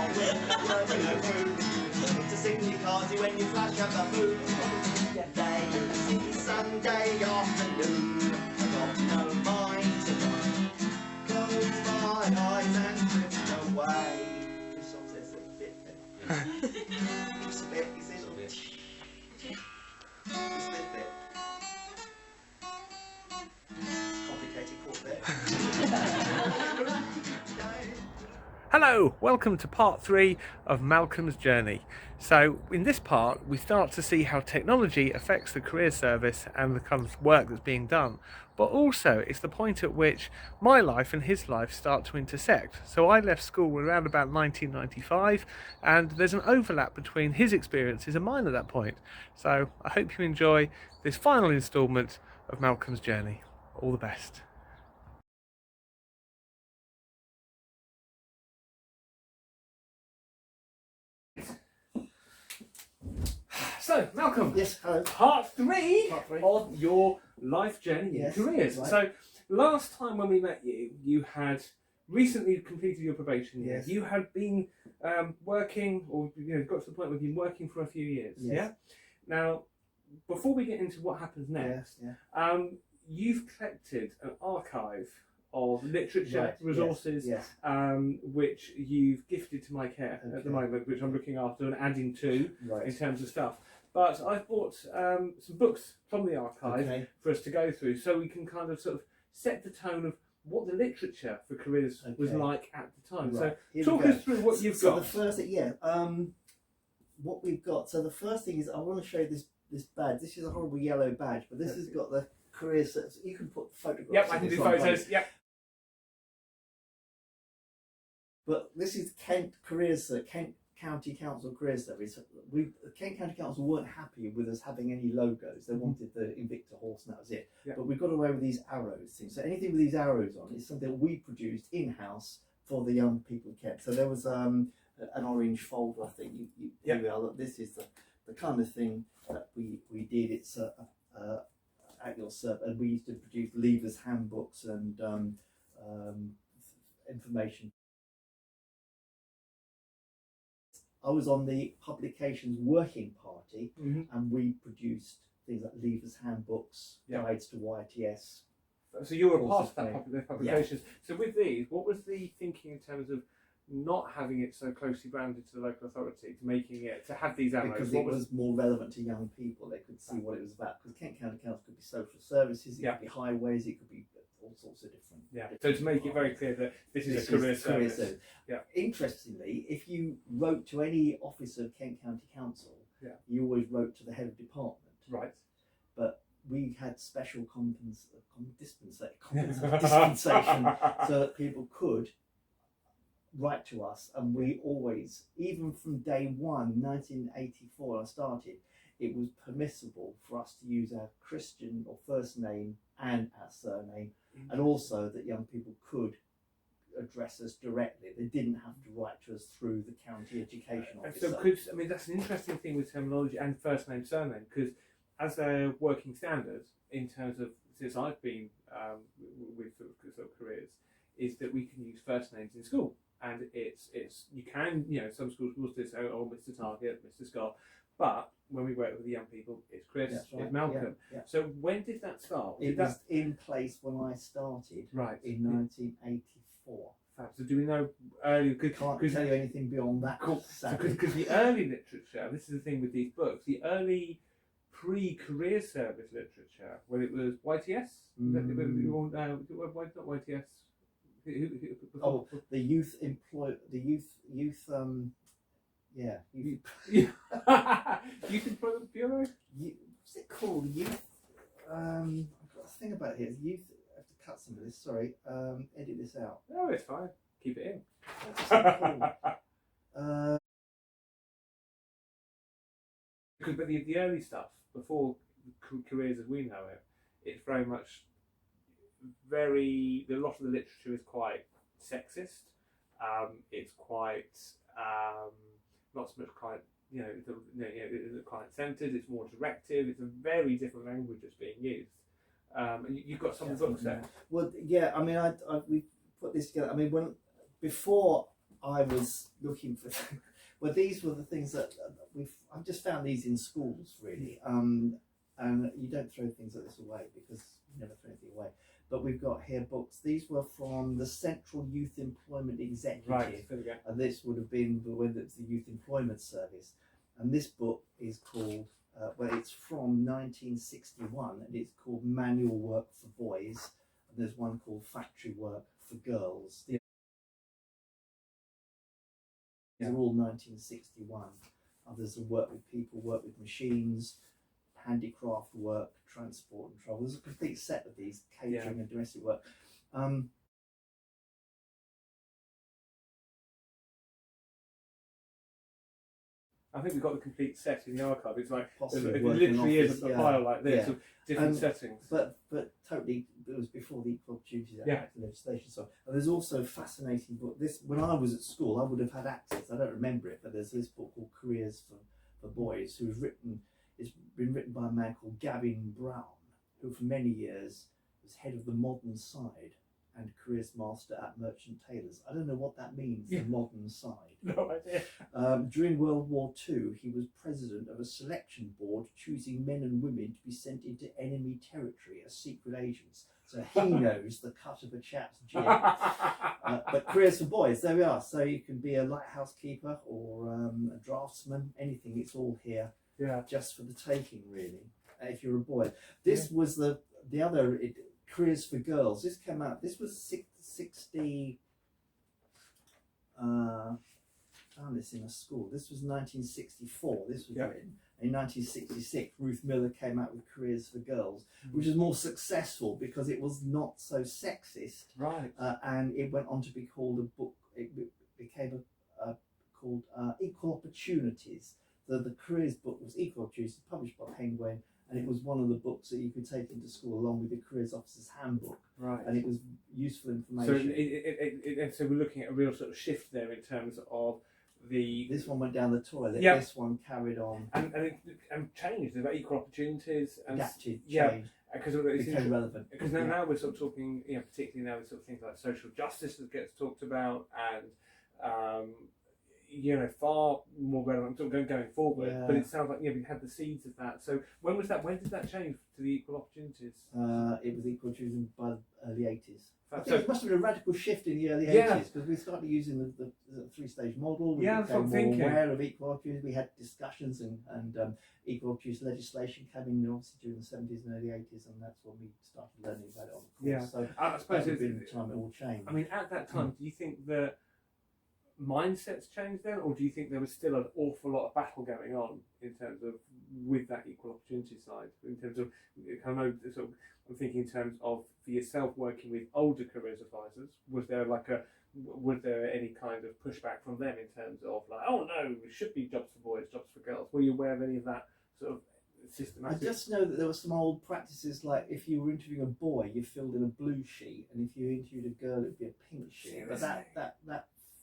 Working a groove to sing your cards when you flash up a move. Get lazy Sunday afternoon. I got no mind to mind. Close my eyes and drift away. This song says a bit there. Just a bit, you see? Just a bit. Complicated chord there. Hello, welcome to part 3 of Malcolm's journey. So in this part we start to see how technology affects the career service and the kind of work that's being done, but also it's the point at which my life and his life start to intersect. So I left school around about 1995 and there's an overlap between his experiences and mine at that point. So I hope you enjoy this final instalment of Malcolm's journey. All the best. So, Malcolm, Yes, hello. part three Part three. of your life journey Yes, and careers. right. So, last time when we met you, you had recently completed your probation year. Yes. You had been working, or got to the point where you've been working for a few years. Yes. Yeah. Now, before we get into what happens next, Yeah. you've collected an archive of literature, Right, resources, yes. which you've gifted to my care at the Okay. moment, which I'm looking after and adding to Right. in terms of stuff. But I've bought some books from the archive Okay. for us to go through, so we can kind of sort of set the tone of what the literature for careers was Okay. like at the time. Right. Here So we talk go. us through what you've So got. the first thing, what we've got. So the first thing is I want to show you this badge. This is a horrible yellow badge, but this has got the career set. So you can put photographs. Yep, of I can this do on photos. both. Yep. But this is Kent County Council Career Service. Kent County Council weren't happy with us having any logos. They wanted the Invicta horse, and that was it. Yeah. But we got away with these arrows things. So anything with these arrows on is something we produced in house for the young people of Kent. So there was an orange folder. I think Yeah. here we are. Look, this is the kind of thing that we did. It's at your service, and we used to produce leavers handbooks and information. I was on the publications working party, and we produced things like leavers handbooks, Yeah. guides to YTS. So you were a Course part of of that thing. those publications. So with these, what was the thinking in terms of not having it so closely branded to the local authority, to making it, to have these arrows? Because What it was more relevant to young people. They could see what it was about. Because Kent County Council could be social services, it could be highways, it could be all sorts of different. Yeah. So to make it very clear that this is a career service. Yeah. Interestingly, if you wrote to any officer of Kent County Council, you always wrote to the head of department. Right. But we had special dispensation so that people could write to us, and we always, even from day one, 1984, I started, it was permissible for us to use our Christian or first name and our surname, and also that young people could address us directly. They didn't have to write to us through the county education officer. So that's an interesting thing with terminology and first name, surname, because as a working standard in terms of, since I've been with sort of careers, is that we can use first names in school. And it's you can, some schools will still say, oh, Mr. Target, Mr. Scott, but when we work with the young people, it's Chris, Right. it's Malcolm. Yeah. So when did that start? It was in place when I started, right, in 1984. So do we know early? Can't tell you anything beyond that. Cool. Sadly. Because the early literature, and this is the thing with these books, the early pre-career service literature, when it was YTS, not YTS. Oh, the youth employment bureau. What's it called? Youth. I've got a thing about it here. Youth. I have to cut some of this. Sorry. Edit this out. No, it's fine. Keep it in. Because but the early stuff before careers as we know it, it's very much a lot of the literature is quite sexist. It's quite not so much client, client centred. It's more directive. It's a very different language that's being used. And you've got some books there. Well, yeah. I mean, we put this together. I mean, before I was looking for. Well, these were the things that I've just found these in schools really, and you don't throw things like this away because you never throw anything away. But we've got here books. These were from the Central Youth Employment Executive, Right. There we go. and this would have been whether it's the Youth Employment Service. And this book is called, well, it's from 1961, and it's called Manual Work for Boys. And there's one called Factory Work for Girls. These are all 1961. Others have worked with people, work with machines, handicraft work, transport and travel. There's a complete set of these, catering and domestic work. I think we've got the complete set in the archive. It's like Possibly it working literally office, is a pile like this of different And- settings. But totally, it was before the Equal Opportunities Act legislation. So, and there's also a fascinating book. This, when I was at school, I would have had access. I don't remember it, but there's this book called Careers for Boys, who's written. It's been written by a man called Gavin Brown, who for many years was head of the modern side and careers master at Merchant Taylors. I don't know what that means, the modern side. No idea. During World War II, he was president of a selection board choosing men and women to be sent into enemy territory as secret agents. So he knows the cut of a chap's jib. But Careers for Boys, there we are. So you can be a lighthouse keeper or a draftsman, anything. It's all here, just for the taking, really. If you're a boy, this was the other. Careers for Girls. This came out. This was 60. Found this in a school. This was 1964. This was written in 1966. Ruth Miller came out with Careers for Girls, which was more successful because it was not so sexist. Right. And it went on to be called a book. It became called Equal Opportunities. The careers book was Equal Opportunities, published by Penguin. And it was one of the books that you could take into school along with the Careers Officer's Handbook. Right. And it was useful information. So, so we're looking at a real sort of shift there in terms of the... This one went down the toilet. This one carried on. And changed. About equal opportunities. And adapted, changed. Because it became relevant. Because now we're sort of talking, particularly now with sort of things like social justice that gets talked about and... far more relevant going forward. But it sounds like we had the seeds of that. So when was that? When did that change to the equal opportunities? It was equal opportunities by the early 80s. I think it must have been a radical shift in the early 80s because we started using the three-stage model. We became more aware of equal opportunities. We had discussions and equal opportunities legislation came in obviously during the 70s and early 80s, and that's when we started learning about it on the course. So I suppose it's been the time it all changed. I mean, at that time, do you think that mindsets changed then, or do you think there was still an awful lot of battle going on in terms of with that equal opportunity side? In terms of, I'm thinking in terms of for yourself working with older careers advisors, was there any kind of pushback from them in terms of like, oh no, it should be jobs for boys, jobs for girls? Were you aware of any of that sort of systematic? I just know that there were some old practices like if you were interviewing a boy, you filled in a blue sheet, and if you interviewed a girl, it'd be a pink sheet. But that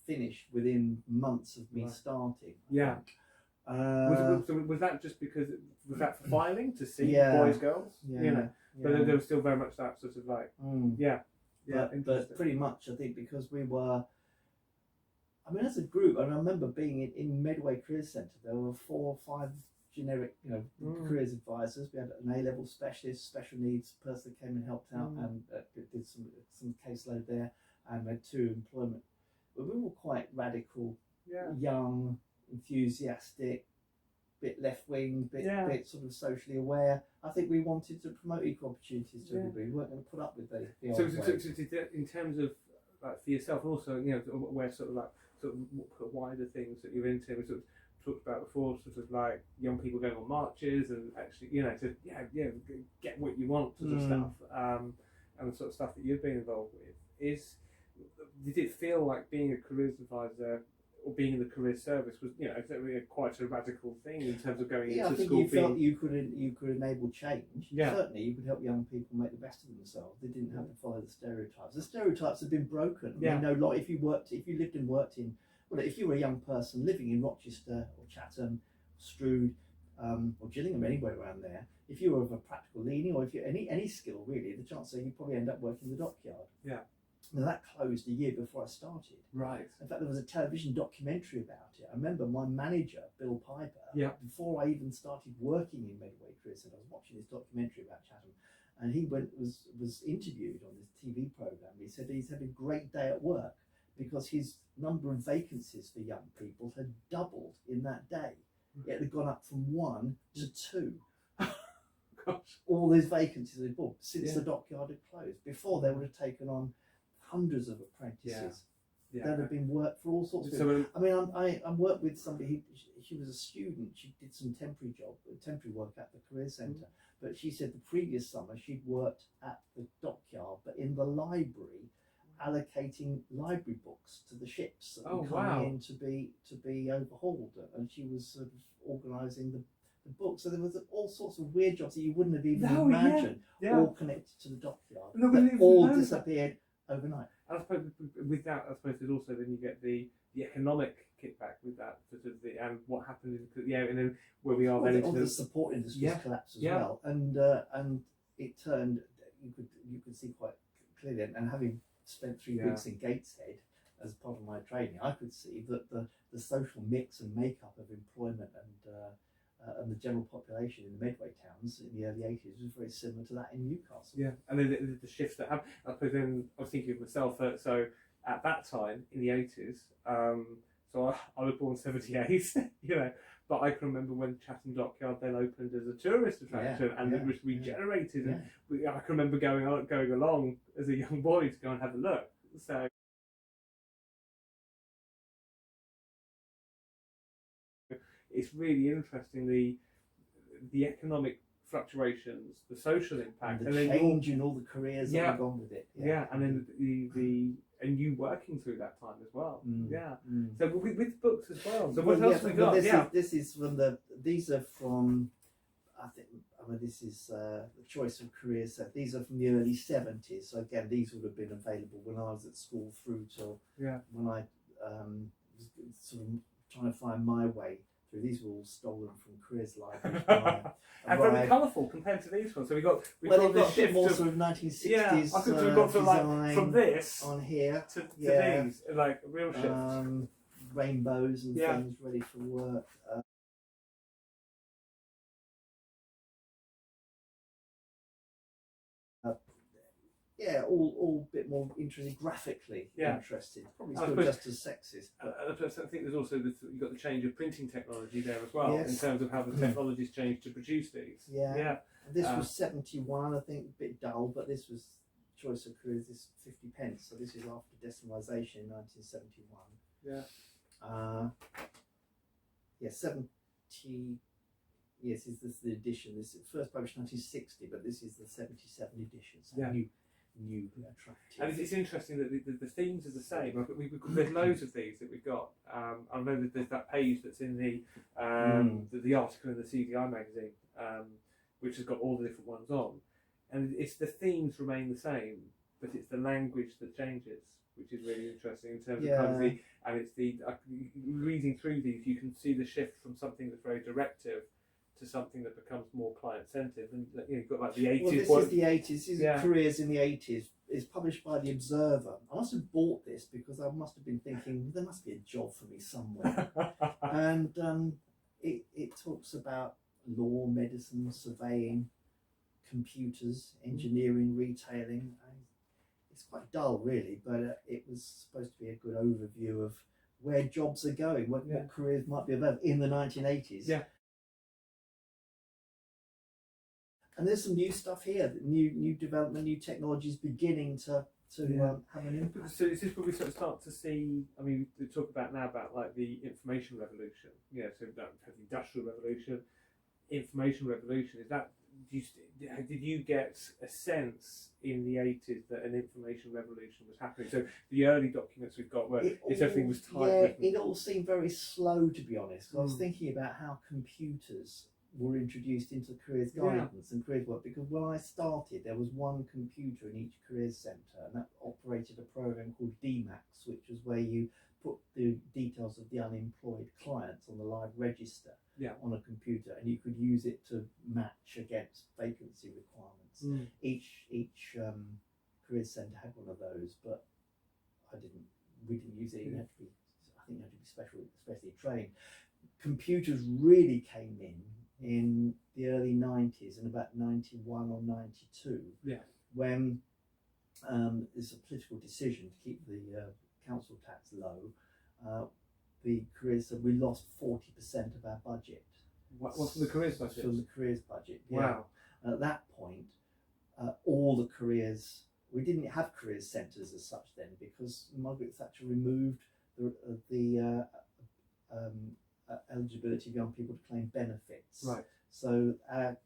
finished within months of me starting. Was that just because was that for filing to see boys, girls? But there was still very much that sort of like but pretty much I think because we were, I mean, as a group, and I remember being in Medway Careers Centre, there were 4 or 5 generic, careers advisors. We had an A-level specialist, special needs person that came and helped out and did some caseload there, and we had 2 employment. But we were quite radical, young, enthusiastic, bit left-wing, bit sort of socially aware. I think we wanted to promote equal opportunities to a degree. We weren't going to put up with the old way. In terms of like for yourself, and also where sort of wider things that you're into, we sort of talked about before, sort of like young people going on marches and actually to get what you want sort of stuff, and the sort of stuff that you've been involved with did it feel like being a careers advisor or being in the career service was quite a radical thing in terms of going into I think school? You felt you could enable change. Certainly, you could help young people make the best of themselves. They didn't have to follow the stereotypes. The stereotypes have been broken. I mean, if you lived and worked in, if you were a young person living in Rochester or Chatham, Strood, or Gillingham, anywhere around there, if you were of a practical leaning or if you any skill really, the chances are you probably end up working in the dockyard. Now that closed a year before I started. Right. In fact, there was a television documentary about it. I remember my manager, Bill Piper, Yeah. before I even started working in Medway Career Centre, I was watching this documentary about Chatham, and he was interviewed on this TV programme. He said he's had a great day at work because his number of vacancies for young people had doubled in that day. It had gone up from 1 to 2. Gosh. All these vacancies had booked since Yeah. the dockyard had closed. Before, they would have taken on hundreds of apprentices. Yeah. That had been worked for all sorts of So, I mean, I worked with somebody. She was a student. She did some temporary work at the career centre. But she said the previous summer she'd worked at the dockyard, but in the library, allocating library books to the ships that were coming in to be overhauled, and she was sort of organising the books. So there was all sorts of weird jobs that you wouldn't have even imagined, all connected to the dockyard. That all disappeared overnight. And I suppose with that, I suppose there's also then you get the economic kickback with that sort of and what happened in and then where we are then all the support industries collapsed as well, and it turned. You could see quite clearly, and having spent 3 weeks in Gateshead as part of my training, I could see that the social mix and makeup of employment and the general population in the Medway towns in the early 80s was very similar to that in Newcastle. Yeah, and then the shifts that happened. I suppose then I was thinking of myself. So at that time in the 80s, so I was born 78, but I can remember when Chatham Dockyard then opened as a tourist attraction, and it was regenerated. And I can remember going along as a young boy to go and have a look. So it's really interesting the economic fluctuations, the social impact, and the change in all the careers that have gone with it. And then and you working through that time as well. So with books as well. So what else we got? This is from these are from, this is the choice of careers. So these are from the early 70s. So again, these would have been available when I was at school through till when I was sort of trying to find my way through. These were all stolen from Careers Library. And very colourful compared to these ones. So we've got this shift more sort of 1960s. I think we've got from this on here to these, like a real shift. Rainbows and things ready for work. All a bit more interesting, graphically interested. Probably still just as sexist. I think there's also you've got the change of printing technology there as well, in terms of how the technology's changed to produce these. This was 71, I think, a bit dull, but this was choice of careers. This 50 pence, so this is after decimalisation in 1971. 70. Yes, this is the edition. This is first published 1960, but this is the 77 edition. So new, attractive. And it's interesting that the themes are the same. There's loads of these that we've got. I know that there's that page that's in the article in the CDI magazine, which has got all the different ones on, and it's the themes remain the same, but it's the language that changes, which is really interesting in terms of kind of and it's reading through these, you can see the shift from something that's very directive to something that becomes more client-centered. And you've got like the 80s. Well, this is the 80s. This is Careers in the 80s. It's published by The Observer. I must have bought this because I must have been thinking, there must be a job for me somewhere. And it talks about law, medicine, surveying, computers, engineering, retailing. It's quite dull, really, but it was supposed to be a good overview of where jobs are going, what careers might be available in the 1980s. And there's some new stuff here, new development, new technologies beginning to have an impact. So is this where we sort of start to see? I mean, we talk about now about like the information revolution. So that the industrial revolution, information revolution. Is that did you get a sense in the 80s that an information revolution was happening? So the early documents we've got where everything was typed. It all seemed very slow, to be honest. I was thinking about how computers were introduced into careers guidance and careers work, because when I started there was one computer in each careers centre, and that operated a program called DMAX, which was where you put the details of the unemployed clients on the live register on a computer, and you could use it to match against vacancy requirements. Each careers centre had one of those, but We didn't use it. You had to be, I think you had to be especially trained. Computers really came in the early 90s, in about 91 or 92, when there's a political decision to keep the council tax low. The careers, so we lost 40% of our budget. What's from the careers budget? From the careers budget, yeah. Wow. And at that point, all the careers, we didn't have careers centres as such then, because Margaret Thatcher removed the eligibility of young people to claim benefits. Right. So our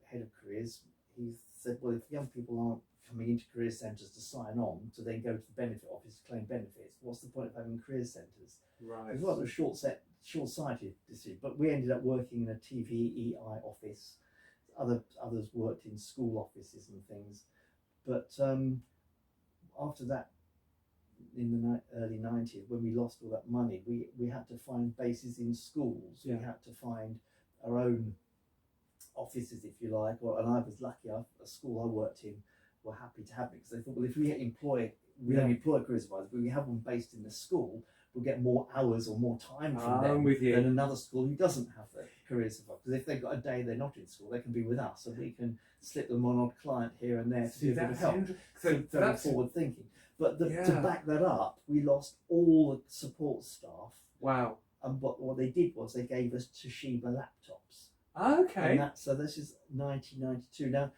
head of careers, he said, well, if young people aren't coming into career centres to sign on to then go to the benefit office to claim benefits, what's the point of having career centres? Right. It was a short-sighted decision, but we ended up working in a TVEI office. Others worked in school offices and things. But after that, in the early 90s, when we lost all that money, we had to find bases in schools. Yeah. We had to find our own offices, if you like. And I was lucky. A school I worked in were happy to have me, because they thought, well, if we don't employ career advisors, but we have one based in the school, we'll get more hours or more time from them than another school who doesn't have the careers advisor. Because if they've got a day they're not in school, they can be with us, and we can slip them on odd client here and there to do a bit of help. So that's forward thinking. But to back that up, we lost all the support staff. Wow. And what they did was they gave us Toshiba laptops. Okay. And so this is 1992. Now,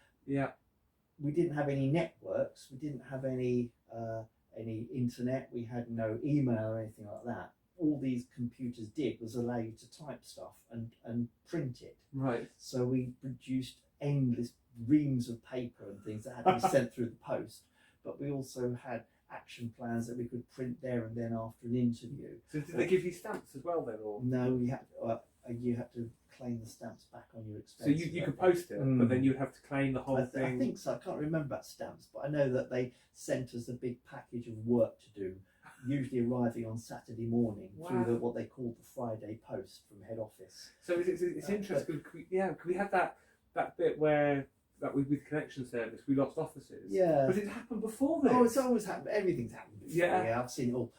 we didn't have any networks. We didn't have any internet. We had no email or anything like that. All these computers did was allow you to type stuff and print it. Right. So we produced endless reams of paper and things that had to be sent through the post. But we also had action plans that we could print there and then after an interview. So did they give you stamps as well then, or no? You had to claim the stamps back on your expenses. So you could post it, but then you'd have to claim the whole thing. I think so. I can't remember about stamps, but I know that they sent us a big package of work to do, usually arriving on Saturday morning through what they called the Friday post from head office. So it's interesting. Could we have that bit where with connection service we lost offices? Yeah. But it happened before this. Oh, it's always happened. Everything's happened before. Yeah, I've seen it all.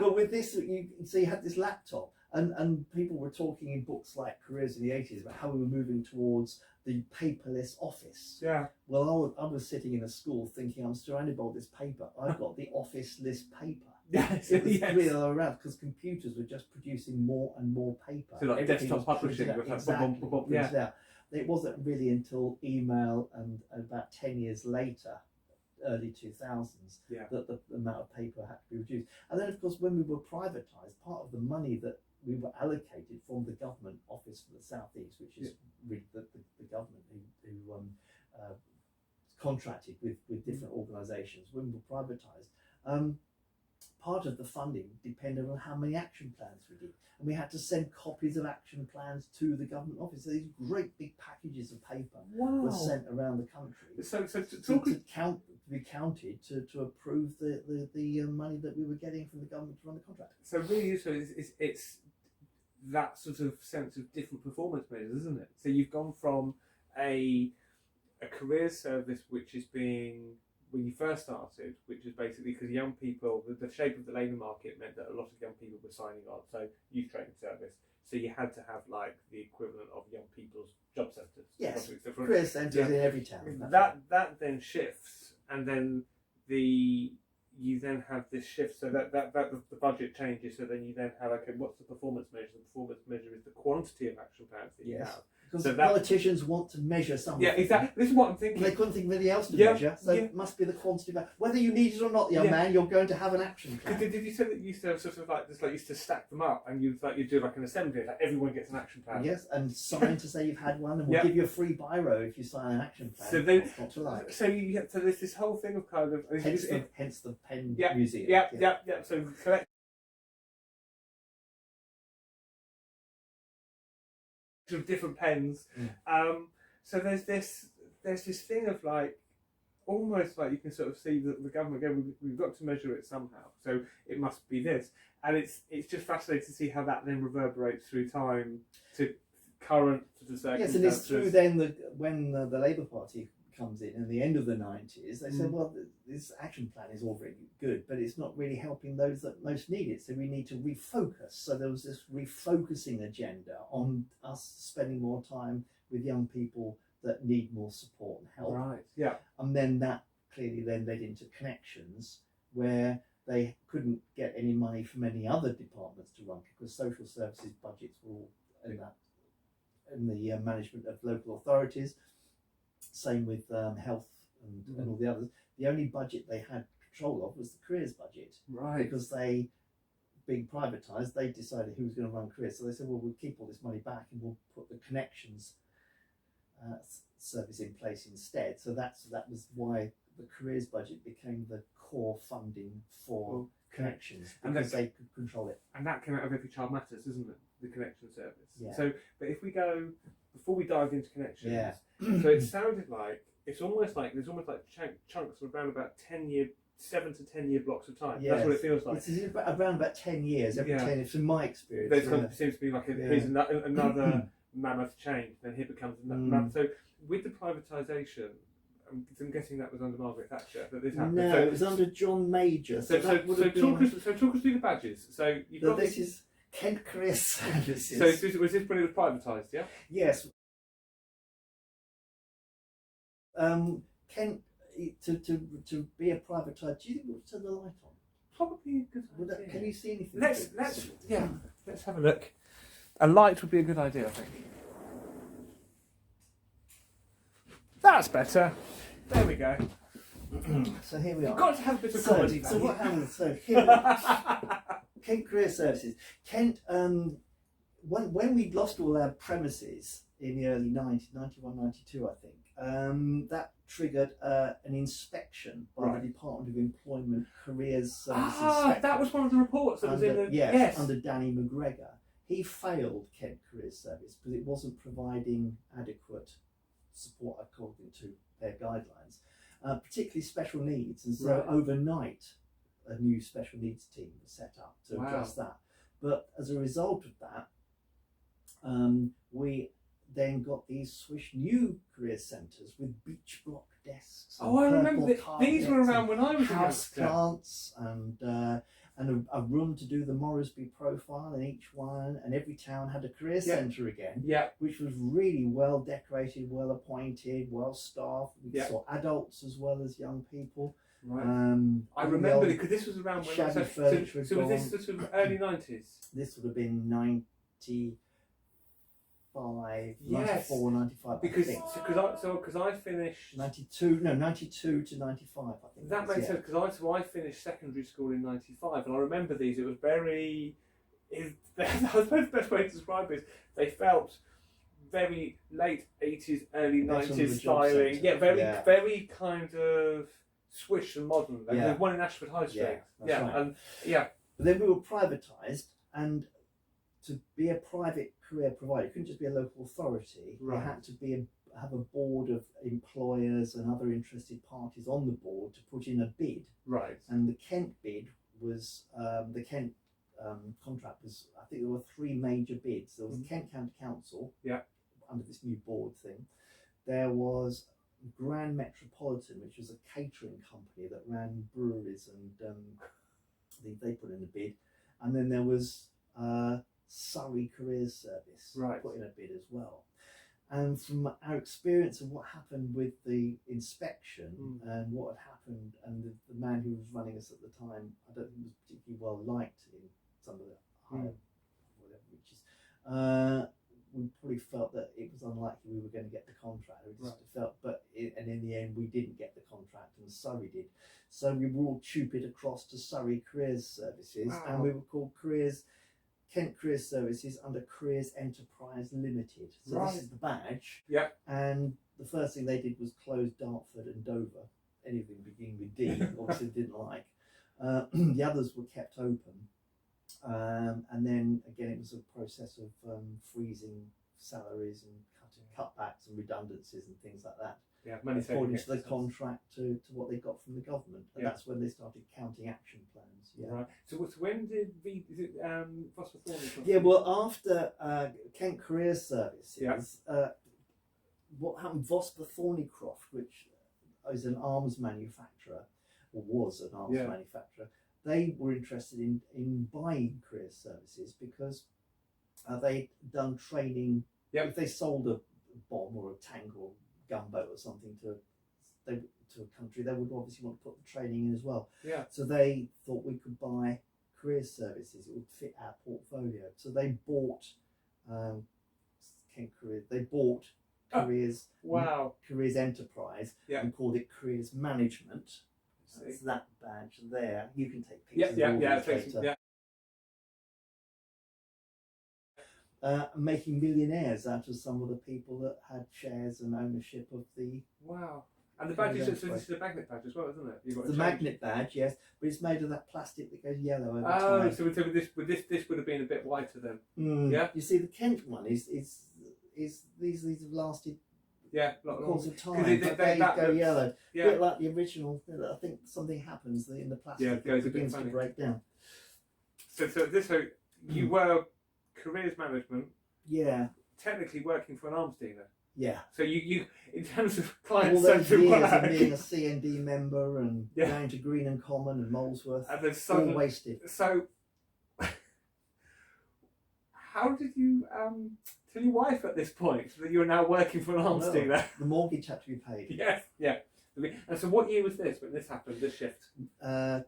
But with this, you had this laptop. And people were talking in books like Careers in the 80s about how we were moving towards the paperless office. Yeah. Well, I was sitting in a school thinking, I'm surrounded by all this paper. I've got the office-less paper. Yes. It was really all around, because computers were just producing more and more paper. So like desktop publishing. Exactly. It wasn't really until email and about 10 years later, early 2000s, that the amount of paper had to be reduced. And then, of course, when we were privatised, part of the money that we were allocated from the government office for the South East, which is really the government who contracted with different organisations. When we were privatised, part of the funding depended on how many action plans we did. And we had to send copies of action plans to the government office. So these great big packages of paper were sent around the country. To be counted to approve the money that we were getting from the government to run the contract. So really useful. It's that sort of sense of different performance measures, isn't it? So you've gone from a career service which is being, when you first started, which is basically because young people, the shape of the labour market meant that a lot of young people were signing on, so youth training service. So you had to have like the equivalent of young people's job centres. Yes, career centres in every town. That then shifts, and then you then have this shift, so that the budget changes. So then you then have, okay, what's the performance measure? The performance measure is the quantity of action plans that you have. Because politicians want to measure something. Yeah, exactly. This is what I'm thinking. They couldn't think of anything else to measure, so it must be the quantity of. Whether you need it or not, young man, you're going to have an action plan. Did you say that you used to sort of used to stack them up, and you do like an assembly, like everyone gets an action plan? Yes, and sign to say you've had one, and we'll give you a free biro if you sign an action plan. So then, so there's this whole thing of kind of hence the pen museum. Yeah. So collect. Of different pens, so there's this thing of like, almost like you can sort of see that the government going, we've got to measure it somehow, so it must be this, and it's just fascinating to see how that then reverberates through time to current sort of circumstances. Yes, and it's through then when the Labour Party comes in, and the end of the 90s, they said, well, this action plan is all very good, but it's not really helping those that most need it. So we need to refocus. So there was this refocusing agenda on us spending more time with young people that need more support and help. Right. Yeah. And then that clearly then led into connections where they couldn't get any money from any other departments to run, because social services budgets were all in that, in the management of local authorities. Same with health and all the others. The only budget they had control of was the careers budget. Right. Because they, being privatised, they decided who was going to run careers. So they said, well, we'll keep all this money back and we'll put the connections service in place instead. So that was why the careers budget became the core funding for connections, because they could control it. And that came out of Every Child Matters, isn't it? The connection service. Yeah. So, but if we go, before we dive into connections, so it sounded like there's almost like chunks of around about 7 to 10 year blocks of time. That's what it feels like. It's around about 10 years, every 10 years, from my experience. It seems to be like here's another mammoth change, then here becomes another mammoth. So with the privatisation, I'm guessing that was under Margaret Thatcher that this happened. No, it was under John Major. So talk us through the badges. So you've got this is Kent Career Services. So was this when it was privatised? Yeah. Yes. Kent, to be a privatised, do you think we'll turn the light on? Probably a good idea. Can you see anything? Let's have a look. A light would be a good idea, I think. That's better. There we go. So here we are. You've got to have a bit of comedy. So what happened? So here, Kent Career Services. Kent, when we lost all our premises in the early 90s, 91, 92, I think, that triggered an inspection by the Department of Employment Careers Services. That was one of the reports that was in the... under Danny McGregor. He failed Kent Career Service because it wasn't providing adequate support according to their guidelines, particularly special needs. And so overnight, a new special needs team was set up to address that. But as a result of that, we then got these swish new career centres with beach block desks. I remember these were around when I was house plants and a room to do the Moresby profile in each one, and every town had a career centre again, which was really well decorated, well appointed, well staffed. We saw adults as well as young people. Right. I remember because this was around when so was this sort of early 90s? This would have been 95, 94, 95. Because I finished 92 to 95. I think that makes sense because I finished secondary school in 95, and I remember these. It was very. I suppose the best way to describe it is they felt very late 80s, early 90s styling. Very kind of swish and modern. There's one in Ashford High Street. But then we were privatised, and to be a private career provider, you couldn't just be a local authority. You had to have a board of employers and other interested parties on the board to put in a bid. Right. And the Kent bid was the Kent contract was. I think there were 3 major bids. There was the Kent County Council. Under this new board thing, there was Grand Metropolitan, which was a catering company that ran breweries, and I think they put in a bid, and then there was Surrey Careers Service put in a bid as well. And from our experience of what happened with the inspection and what had happened, and the man who was running us at the time, I don't think was particularly well liked in some of the higher whatever reaches. We probably felt that it was unlikely we were going to get the contract. We just felt, and in the end we didn't get the contract, and Surrey did. So we were all stupid across to Surrey Careers Services, and we were called Kent Careers Services under Careers Enterprise Limited. So this is the badge. And the first thing they did was close Dartford and Dover. Anything beginning with D, obviously didn't like. The others were kept open. And then again, it was a process of freezing salaries and cutbacks and redundancies and things like that. According to the contract to what they got from the government, and that's when they started counting action plans. Right. So when did well, after Kent Career Services, what happened, Vosper Thornycroft, which is an arms manufacturer, or was an arms manufacturer, they were interested in buying career services because they'd done training. If they sold a bomb or a tank or gunboat or something to a country, they would obviously want to put the training in as well. Yeah. So they thought we could buy career services. It would fit our portfolio. So they bought Careers. Wow. Careers Enterprise and called it Careers Management. That's that badge there. You can take pictures of all these later. Making millionaires out of some of the people that had shares and ownership of the. Wow. And the badge is a magnet badge as well, isn't it? You've got the magnet badge, yes, but it's made of that plastic that goes yellow over time. Oh, so this would have been a bit whiter then. Yeah. You see, the Kent one is these have lasted. Course of time, but they go yellow. A bit like the original. I think something happens in the plastic. It begins to break down. So you were careers management. Yeah. Technically working for an arms dealer. Yeah. So you in terms of client all those centre years work, of being a CND member and going to Green and Common and Molesworth, and then suddenly, all wasted. So, how did you tell your wife at this point that you were now working for an arms dealer? The mortgage had to be paid. Yes, yeah. And so, what year was this when this happened? This shift? I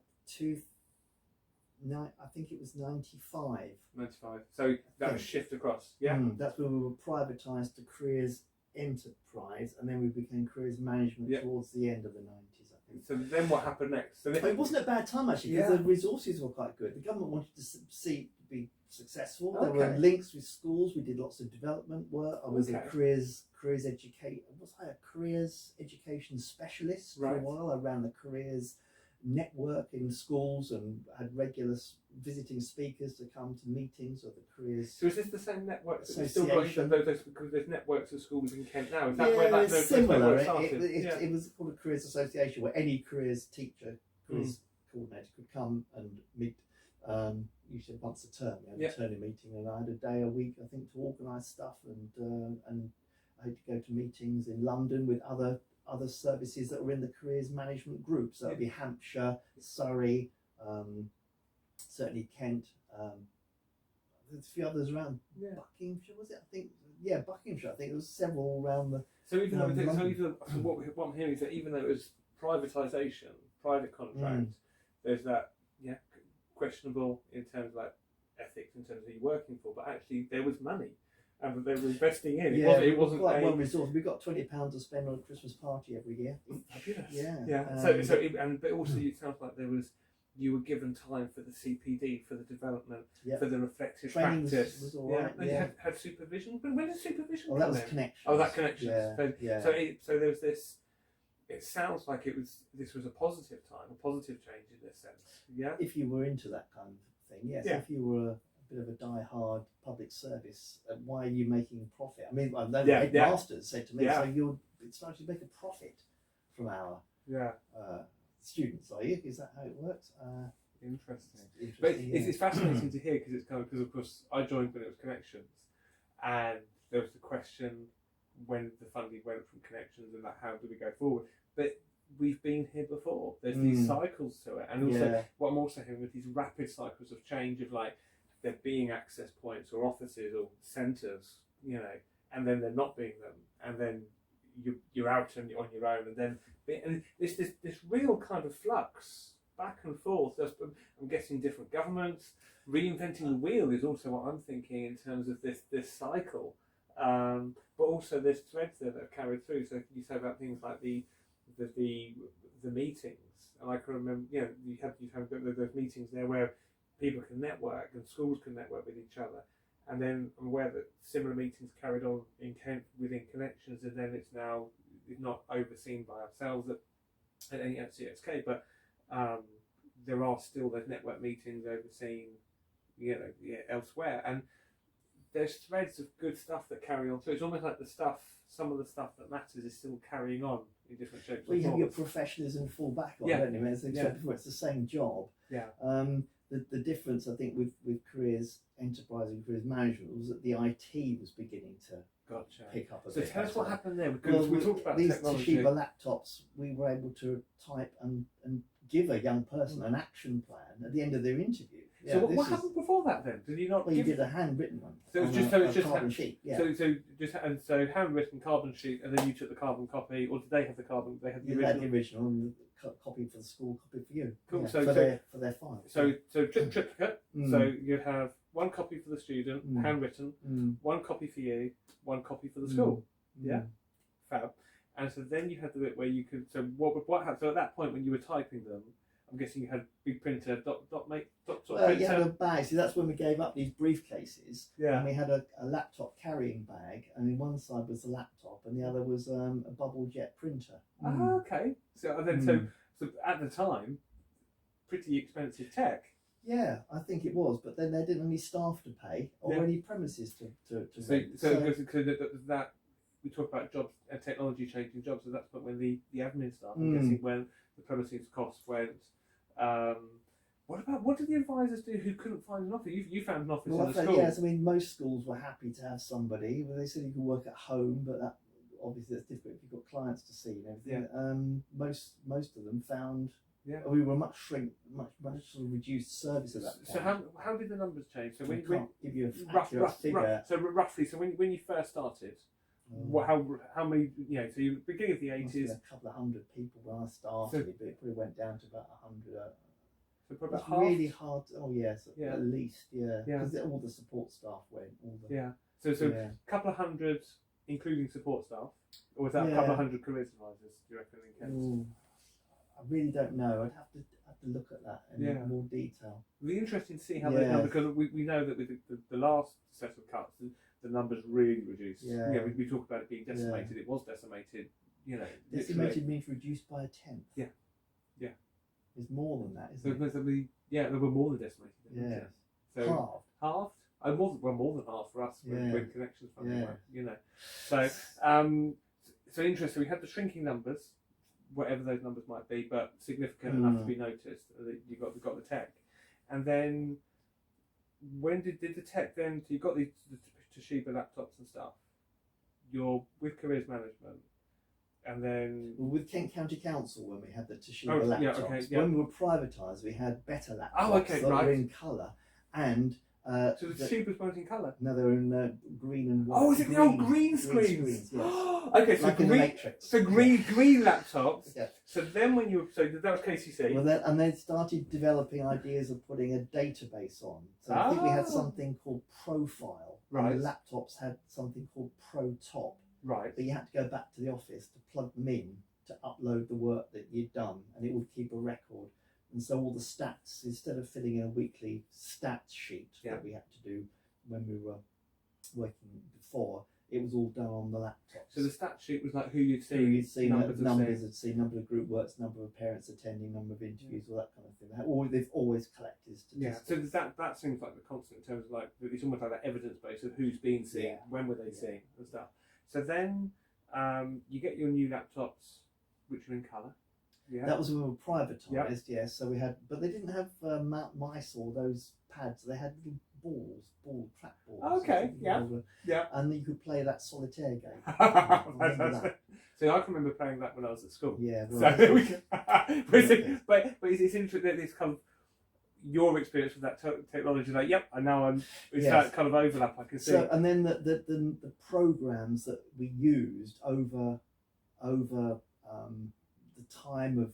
think it was 95. 95. So that was shift across. Yeah. That's when we were privatised to Careers Enterprise, and then we became Careers Management towards the end of the 90s, I think. So then what happened next? So it wasn't a bad time actually, because the resources were quite good. The government wanted to be successful. There were links with schools. We did lots of development work. I was a careers education. Was I a careers education specialist for a while? I ran the careers network in schools and had regular visiting speakers to come to meetings of the careers. So is this the same network that we still got those, because there's networks of schools in Kent now? Is that where that it's similar. It was called a careers association where any careers teacher, careers coordinator could come and meet. Usually once a term, we had a turning meeting, and I had a day a week, I think, to organise stuff, and I had to go to meetings in London with other services that were in the careers management group. So that'd be Hampshire, Surrey, certainly Kent. There's a few others around. Buckinghamshire, was it? I think. Yeah, Buckinghamshire. I think there was several around the. So even what I'm hearing is that even though it was privatisation, private contract, there's that questionable in terms of like ethics, in terms of who you're working for, but actually there was money. And they were investing in. It wasn't quite one resource. We got £20 to spend on a Christmas party every year. Fabulous. Yeah. But also it sounds like you were given time for the CPD, for the development, for the reflective practice. Was all right. You had supervision. But when did supervision come that was in? Connections. Oh, that Connections. So there was this. It sounds like this was a positive time, a positive change in this sense. Yeah. If you were into that kind of thing, yes. If you were bit of a die-hard public service, why are you making profit? I mean, I know the headmasters said to me, so you're starting to make a profit from our students, are you? Is that how it works? Interesting. But it's fascinating to hear, because it's kind of, because of course I joined when it was Connections, and there was the question when the funding went from Connections and how do we go forward. But we've been here before. There's these cycles to it, and also what I'm also hearing with these rapid cycles of change of like there being access points or offices or centres, and then there not being them, and then you're out on your own, and this real kind of flux back and forth. I'm guessing different governments reinventing the wheel is also what I'm thinking in terms of this cycle, but also there's threads there that are carried through. So you say about things like the meetings, and I can remember, you have those meetings there where people can network and schools can network with each other, and then I'm aware that similar meetings carried on within Connections, and then it's now not overseen by ourselves at CXK, but there are still those network meetings overseen, elsewhere, and there's threads of good stuff that carry on. So it's almost like some of the stuff that matters is still carrying on in different shapes. Well, you have your professionalism to fall back on, don't you? As I said before, it's the same job. Yeah. The difference, I think, with careers, enterprise and careers management was that the IT was beginning to pick up a bit. So tell us what happened there, well, because we talked about these technology. Toshiba laptops, we were able to type and give a young person an action plan at the end of their interview. So what happened before that then? Did you not? Well, you did a handwritten one. So it's just carbon sheet. Yeah. So handwritten carbon sheet, and then you took the carbon copy, or did they have the carbon? They had the original. Had the original and the copy for the school, copy for you. Cool. Yeah, So for their file. So triplicate. So you have one copy for the student, handwritten, one copy for you, one copy for the school. Yeah. Fab. And so then you had the bit where you could. So what happened? So at that point when you were typing them, I'm guessing you had a big printer, dot printer. You had a bag. See, that's when we gave up these briefcases. Yeah. And we had a laptop carrying bag, and in one side was the laptop, and the other was a bubble jet printer. Okay. So and then so at the time, pretty expensive tech. Yeah, I think it was, but then they didn't have any staff to pay or any premises to rent. So that we talk about jobs and technology changing jobs. So that's when the admin started. I'm guessing when the premises costs went. What did the advisors do who couldn't find an office? You found an office in the school. Yes, I mean most schools were happy to have somebody. Well, they said you could work at home, but that obviously that's difficult if you've got clients to see and everything. Yeah. Most of them found. Yeah. We were much sort of reduced service at that point. So how did the numbers change? So when can't give you a rough figure. So roughly, so when you first started, how many? So you beginning of the 80s. A couple of hundred people when I started, but it probably went down to about 100. So probably it's half. really hard. At least, because all the support staff went. So a couple of hundred, including support staff, or was that a couple of hundred careers advisors? Do you reckon in Kent? I really don't know. I'd have to look at that in more detail. It'll be interesting to see how they number, because we know that with the last set of cuts, the numbers really reduced. Yeah. We talk about it being decimated. It was decimated. Decimated means reduced by a tenth. Yeah. It's more than that, isn't it? They were more than decimated. Yeah. So halved. More than half for us when connections funding went. So interesting. We had the shrinking numbers, whatever those numbers might be, but significant enough to be noticed. That you got the tech, and then when did the tech then? So you got the Toshiba laptops and stuff. You're with careers management. And then with Kent County Council, when we had the Toshiba laptops, when we were privatised, we had better laptops that were in colour, and so the Toshiba's weren't in colour. No, they were in green and white. Oh, is it the old green screens? Yes. Okay, so like in the Matrix. So green laptops. Yeah. So then when you that was KCC. Well, and they started developing ideas of putting a database on. So I think we had something called Profile. Right. And the laptops had something called ProTop. Right. But you had to go back to the office to plug them in to upload the work that you'd done, and it would keep a record. And so all the stats, instead of filling in a weekly stats sheet that we had to do when we were working before, it was all done on the laptop. So the stat sheet was like who you'd seen, number of group works, number of parents attending, number of interviews, all that kind of thing. They've always collected statistics. So that seems like the constant in terms of like it's almost like that evidence base of who's been seen, when were they seen, and stuff. So then you get your new laptops, which are in colour. Yeah. That was when we were privatised, yes. So we had, but they didn't have mice or those pads. They had little track balls. Okay, yeah. And you could play that solitaire game. So I can remember playing that when I was at school. Yeah. Right. So but it's interesting that this kind of your experience with that technology, like and now it's that kind of overlap I can see. So and then the programs that we used over the time of,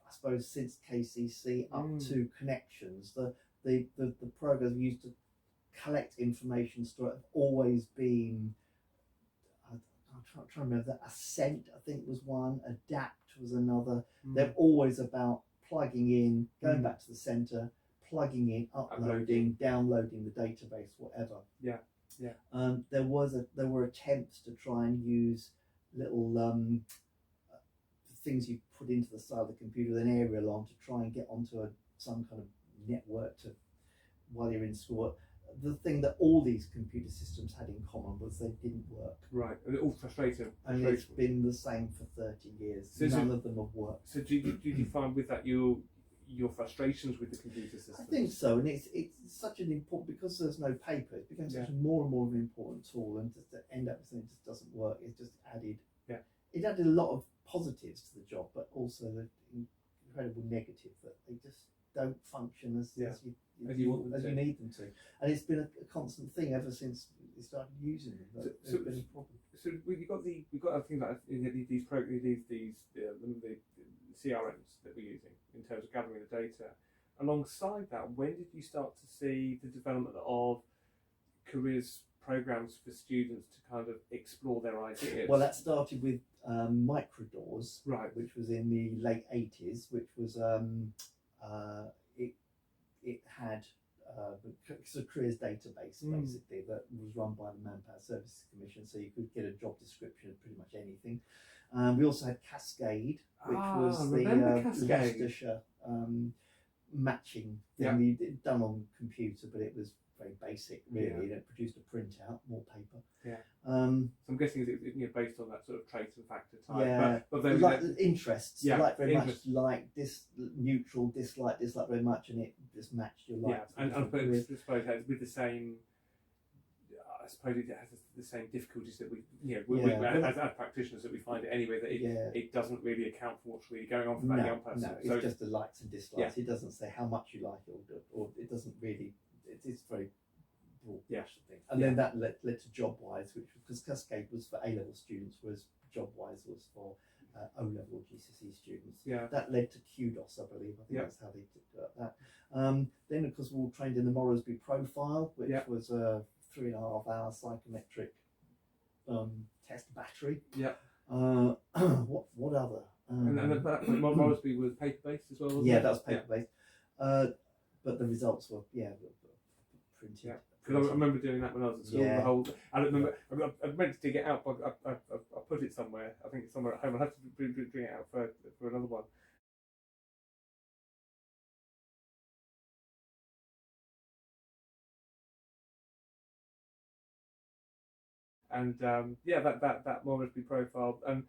I suppose, since KCC up to connections, the programs we used to collect information store have always been. I'm trying to remember that. Ascent, I think, was one. Adapt was another. They're always about plugging in, going back to the centre, plugging in, uploading, downloading the database, whatever. There were attempts to try and use little things you put into the side of the computer with an aerial on to try and get onto some kind of network while you're in school. the thing that all these computer systems had in common was they didn't work. Right, and all frustrating. And it's been the same for 30 years. So None of them have worked. So do you find with that your frustrations with the computer system? I think so, and it's such an important, because there's no paper, it becomes such a more and more of an important tool, and just to end up with something that just doesn't work, it just added. Yeah. It added a lot of positives to the job, but also the incredible negative that they just don't function as you need them to. And it's been a constant thing ever since we started using them. So we've got things like these the CRMs that we're using in terms of gathering the data. Alongside that, when did you start to see the development of careers programs for students to kind of explore their ideas? Well, that started with microdoors, right, which was in the late 80s, which was it had a careers database basically that was run by the Manpower Services Commission, so you could get a job description of pretty much anything. We also had Cascade, which was the Leicestershire matching thing done on computer, but it was very basic, really. And it produced a printout, more paper. Yeah. So I'm guessing it's based on that sort of traits and factor type. Yeah. But like interests. Yeah. Like very much like this neutral, dislike very much, and it just matched your life. Yeah. And I suppose with the same. I suppose it has the same difficulties that we as practitioners, that we find it anyway, that it doesn't really account for what's really going on for that young person. No, it's just the likes and dislikes. It doesn't say how much you like it, or it doesn't really. It's very broad thing. And then that led to JobWise, which because Cascade was for A-level students, whereas JobWise was for O-level GCSE students. Yeah. That led to QDOS, I believe. I think that's how they took that. Then, of course, we're all trained in the Moresby Profile, which was a 3.5-hour psychometric test battery. Yeah. What other? And that Moresby was paper-based as well, wasn't it? Yeah, that was paper-based. But the results were printed. Yeah. Because I remember doing that when I was at school. The whole, I remember I meant to dig it out, but I put it somewhere. I think it's somewhere at home. I'll have to bring it out for another one. And that Moresby profile and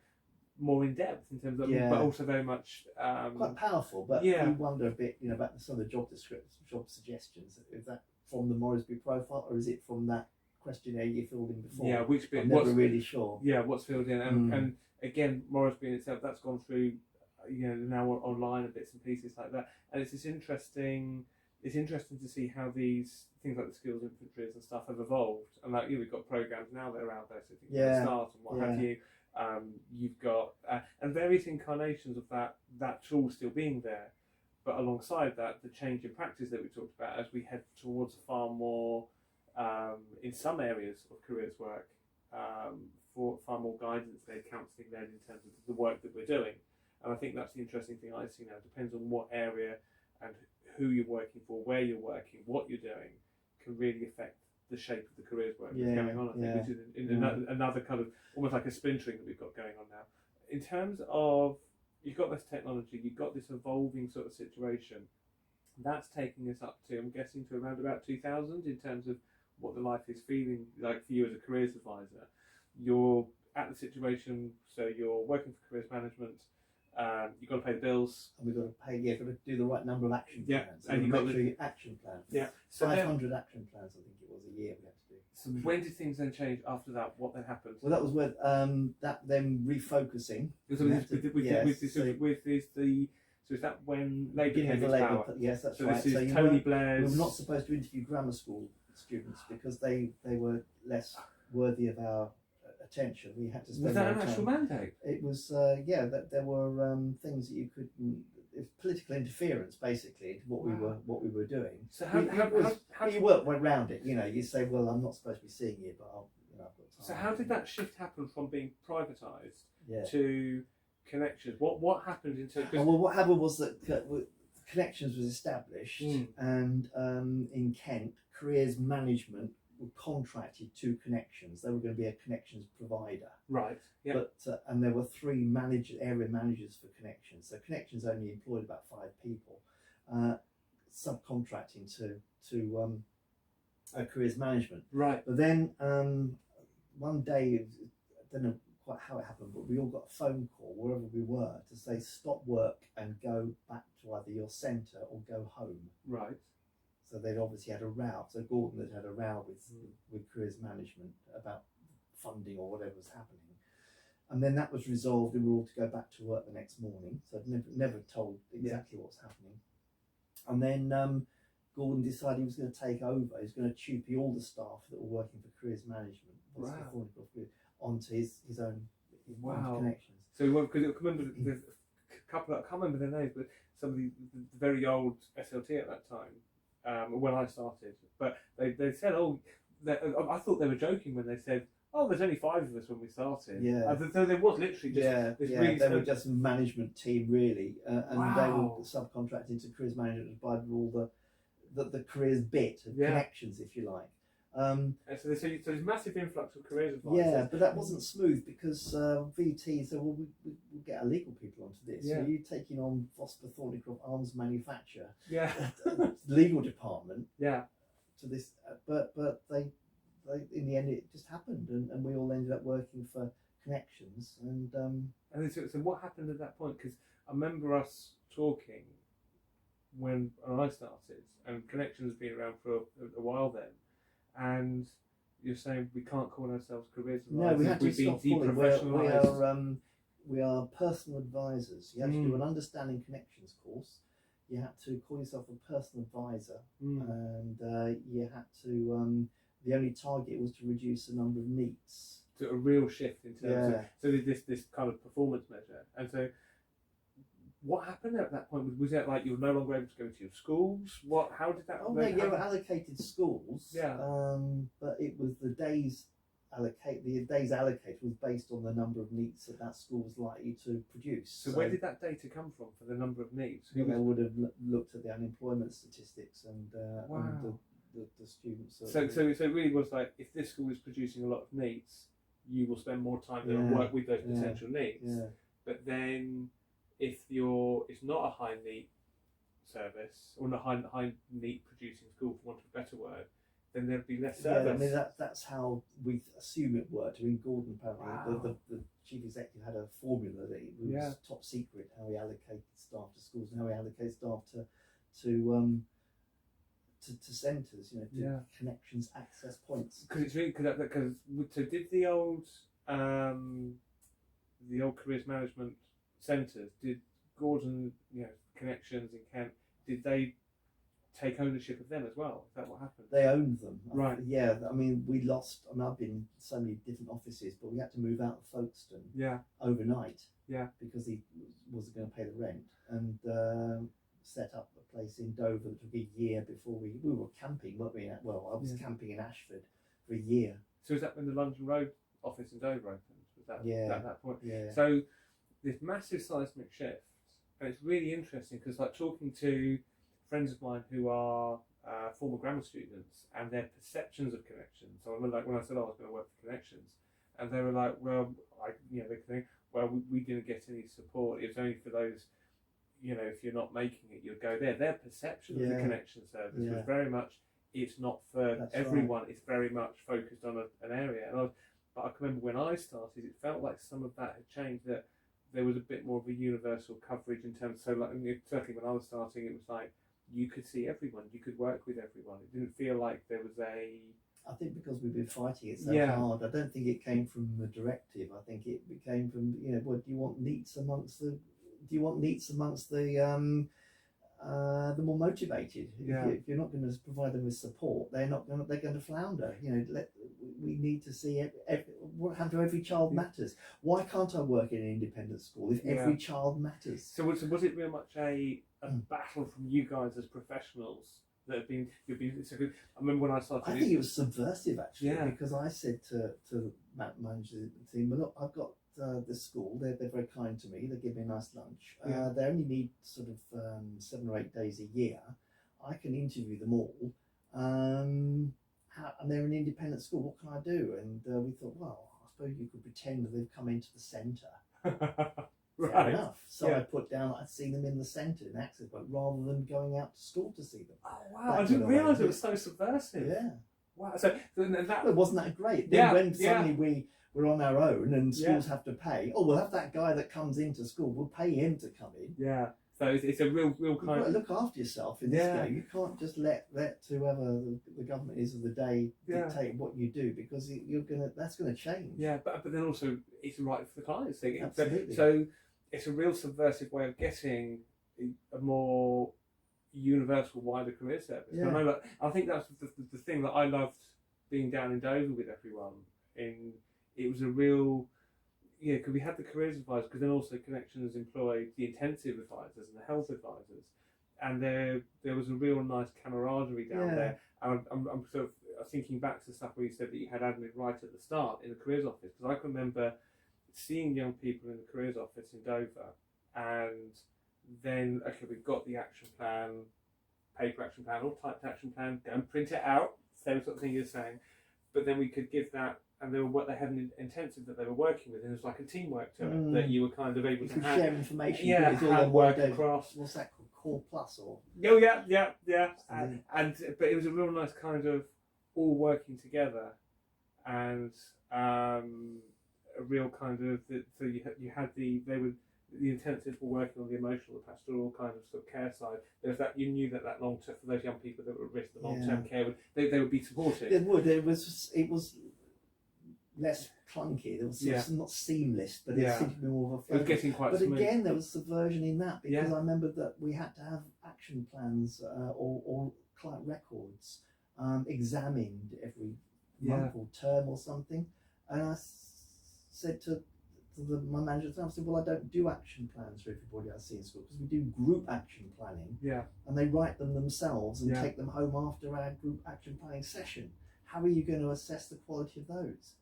more in depth in terms of, but also very much quite powerful. But you wonder a bit, about some of the job descriptions, job suggestions. Is that from the Moresby profile, or is it from that questionnaire you filled in before? Yeah, which bit? I'm never really sure. Yeah, what's filled in, and again, Moresby in itself, that's gone through, now online and bits and pieces like that, and it's interesting. It's interesting to see how these things like the skills inventories and stuff have evolved, and like we've got programs now that are out there, so things like Start and what have you. You've got and various incarnations of that tool still being there, but alongside that, the change in practice that we talked about as we head towards a far more, in some areas of careers work, for far more guidance-led, counselling-led in terms of the work that we're doing. And I think that's the interesting thing I see now. It depends on what area and who you're working for, where you're working, what you're doing, can really affect the shape of the careers work that's going on. I think, which is another kind of almost like a splintering that we've got going on now. In terms of, you've got this technology, you've got this evolving sort of situation. That's taking us up to, I'm guessing, to around about 2000 in terms of what the life is feeling like for you as a careers advisor. You're at the situation, so you're working for careers management. You've got to pay the bills. And we've got to pay. Got to do the right number of action plans. And you've got the action plan. Yeah, so 500 action plans. I think it was a year we had to do. So when did things then change after that? What then happened? Well, that was with then refocusing. So is that when Labour came into power? Yes, that's so right. This is Tony Blair's. We were not supposed to interview grammar school students because they were less worthy of our attention. We had to spend. Was that an actual mandate? It was. That there were things that you could. It was political interference, basically, into what we were doing. So how you work around it? You say, well, I'm not supposed to be seeing you, but I've got time. So how did that shift happen from being privatised to Connections? What happened in terms? Well, what happened was that Connections was established, and in Kent, careers management were contracted to Connections. They were going to be a Connections provider. Right. Yeah. But and there were 3 area managers for Connections. So Connections only employed about 5 people, subcontracting to careers management. Right. But then one day, I don't know quite how it happened, but we all got a phone call wherever we were to say stop work and go back to either your centre or go home. Right. So they'd obviously had a row. So Gordon had a row with careers management about funding or whatever was happening. And then that was resolved, and we were all to go back to work the next morning. So I'd never told exactly what was happening. And then Gordon decided he was going to take over. He was going to tupi all the staff that were working for careers management onto his own connections. So because I remember there's a couple. I can't remember their names, but some of the very old SLT at that time when I started. But they said, I thought they were joking when they said, oh, there's only 5 of us when we started. Yeah. So there was literally just this really... They were just a management team, really. And they were subcontracted to careers management to provide all the careers bit of connections, if you like. And so there's massive influx of careers advisors. Yeah, but that wasn't smooth because VT said, well, we'll get our legal people onto this. Yeah. So you're taking on Vosper Thornycroft Arms Manufacturer, legal department, to this, but they in the end it just happened, and we all ended up working for Connections. And so what happened at that point? Because I remember us talking when I started, and Connections had been around for a while then, and you're saying we can't call ourselves careers advisors. No, we had to stop deprofessionalised. We are personal advisors. You had to do an Understanding Connections course. You had to call yourself a personal advisor, and you had to. The only target was to reduce the number of NEETs. So a real shift in terms of this kind of performance measure. And so, what happened at that point? Was it like you were no longer able to go to your schools? How did that? Oh no, you were allocated schools. Yeah. But it was the days allocated was based on the number of NEETs that school was likely to produce. So where did that data come from for the number of NEETs? They would have looked at the unemployment statistics and the students. So it really was like, if this school is producing a lot of NEETs, you will spend more time there and work with those potential NEETs. Yeah. But then, if it's not a high NEET service or not high NEET producing school, for want of a better word, then there'd be less service. Yeah, I mean that's how we assume it worked. I mean, Gordon apparently, the chief executive, had a formula that it was top secret how he allocated staff to schools and how he allocated staff to centres, to Connections access points. Because it's really so did the old careers management centres, did Gordon, Connections in Kent, did they take ownership of them as well? Is that what happened? They owned them. Right. Yeah. I mean, we lost. I mean, I've been in so many different offices, but we had to move out of Folkestone. Overnight. Yeah. Because he wasn't going to pay the rent, and set up a place in Dover that took a year before we were camping, weren't we? Well, I was camping in Ashford for a year. So is that when the London Road office in Dover opened? Was that at that point? Yeah. So this massive seismic shift, and it's really interesting because, like, talking to friends of mine who are former grammar students and their perceptions of Connections. So I remember, like, when I said I was going to work for Connections, and they were like, well, they think, well, we didn't get any support. It was only for those, if you're not making it, you'll go there. Their perception of the Connection service was very much, it's not for everyone. Right. It's very much focused on an area. But I can remember when I started, it felt like some of that had changed, that there was a bit more of a universal coverage in terms. So, like, certainly when I was starting, it was like you could see everyone, you could work with everyone. It didn't feel like there was a... I think because we've been fighting it so hard, I don't think it came from the directive. I think it came from, well, do you want NEETs amongst the more motivated? If you're not going to provide them with support, they're going to flounder. We need to see what happened to every child matters. Why can't I work in an independent school if every child matters? So was it very much a battle from you guys as professionals that have been? So I remember when I started. I think it was subversive actually, because I said to the manager of the team, well, look, I've got this school. They're very kind to me. They give me a nice lunch. They only need sort of 7 or 8 days a year. I can interview them all. And they're an independent school. What can I do? And we thought, well, I suppose you could pretend that they've come into the centre. Fair enough. So I put down I'd seen them in the centre in Access Point rather than going out to school to see them. Oh wow! I didn't realise it was so subversive. Yeah. Wow. So and that Well, wasn't that great? Then when suddenly we're on our own and schools have to pay, oh, we'll have that guy that comes into school, we'll pay him to come in. Yeah. So it's a real You've kind got to look after yourself in this game. You can't just let whoever the government is of the day dictate what you do, because that's gonna change. Yeah, but then also it's right for the clients thing. Absolutely. So it's a real subversive way of getting a more universal, wider career service. Yeah. I think that's the thing that I loved being down in Dover with everyone. It was a real, because we had the careers advisors, because then also Connections employed the intensive advisors and the health advisors, and there was a real nice camaraderie down there. And I'm sort of thinking back to stuff where you said that you had admin right at the start in the careers office, because I can remember seeing young people in the careers office in Dover, and then we've got the action plan, paper action plan or typed action plan, go and print it out, same sort of thing you're saying, but then we could give that. And they had an intensive that they were working with, and it was like a teamwork to it, that you were kind of able to share information. Hand work across. What's that called? Core Plus or? Oh yeah. But it was a real nice kind of all working together, and a real kind of so you had the intensives were working on the emotional, the pastoral kind of sort of care side. There's that you knew that long term for those young people that were at risk, the long term care they would be supported. It would. It was less clunky. It was not seamless, but it seemed to be more of a flow. It was getting quite smooth. Again, there was subversion in that, because I remember that we had to have action plans or client records examined every month or term or something. And I said to my manager at the time, I said, well, I don't do action plans for everybody I see in school, because we do group action planning. And they write them themselves and take them home after our group action planning session. How are you going to assess the quality of those?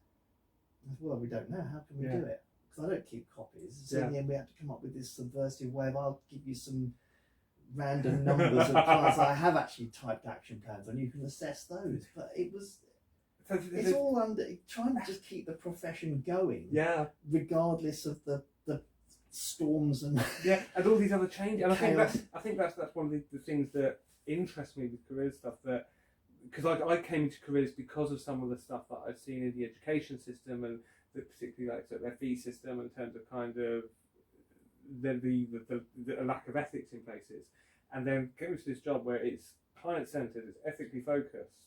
Well, we don't know. How can we do it? Because I don't keep copies. So in the end, we had to come up with this subversive way of, I'll give you some random numbers of clients I have actually typed action plans on. You can assess those. But it's all under trying to just keep the profession going. Regardless of the storms and and all these other changes. And I think that's one of the things that interests me with career stuff, that because I came into careers because of some of the stuff that I've seen in the education system, and particularly like their fee system in terms of kind of the lack of ethics in places, and then came to this job where it's client centered, it's ethically focused,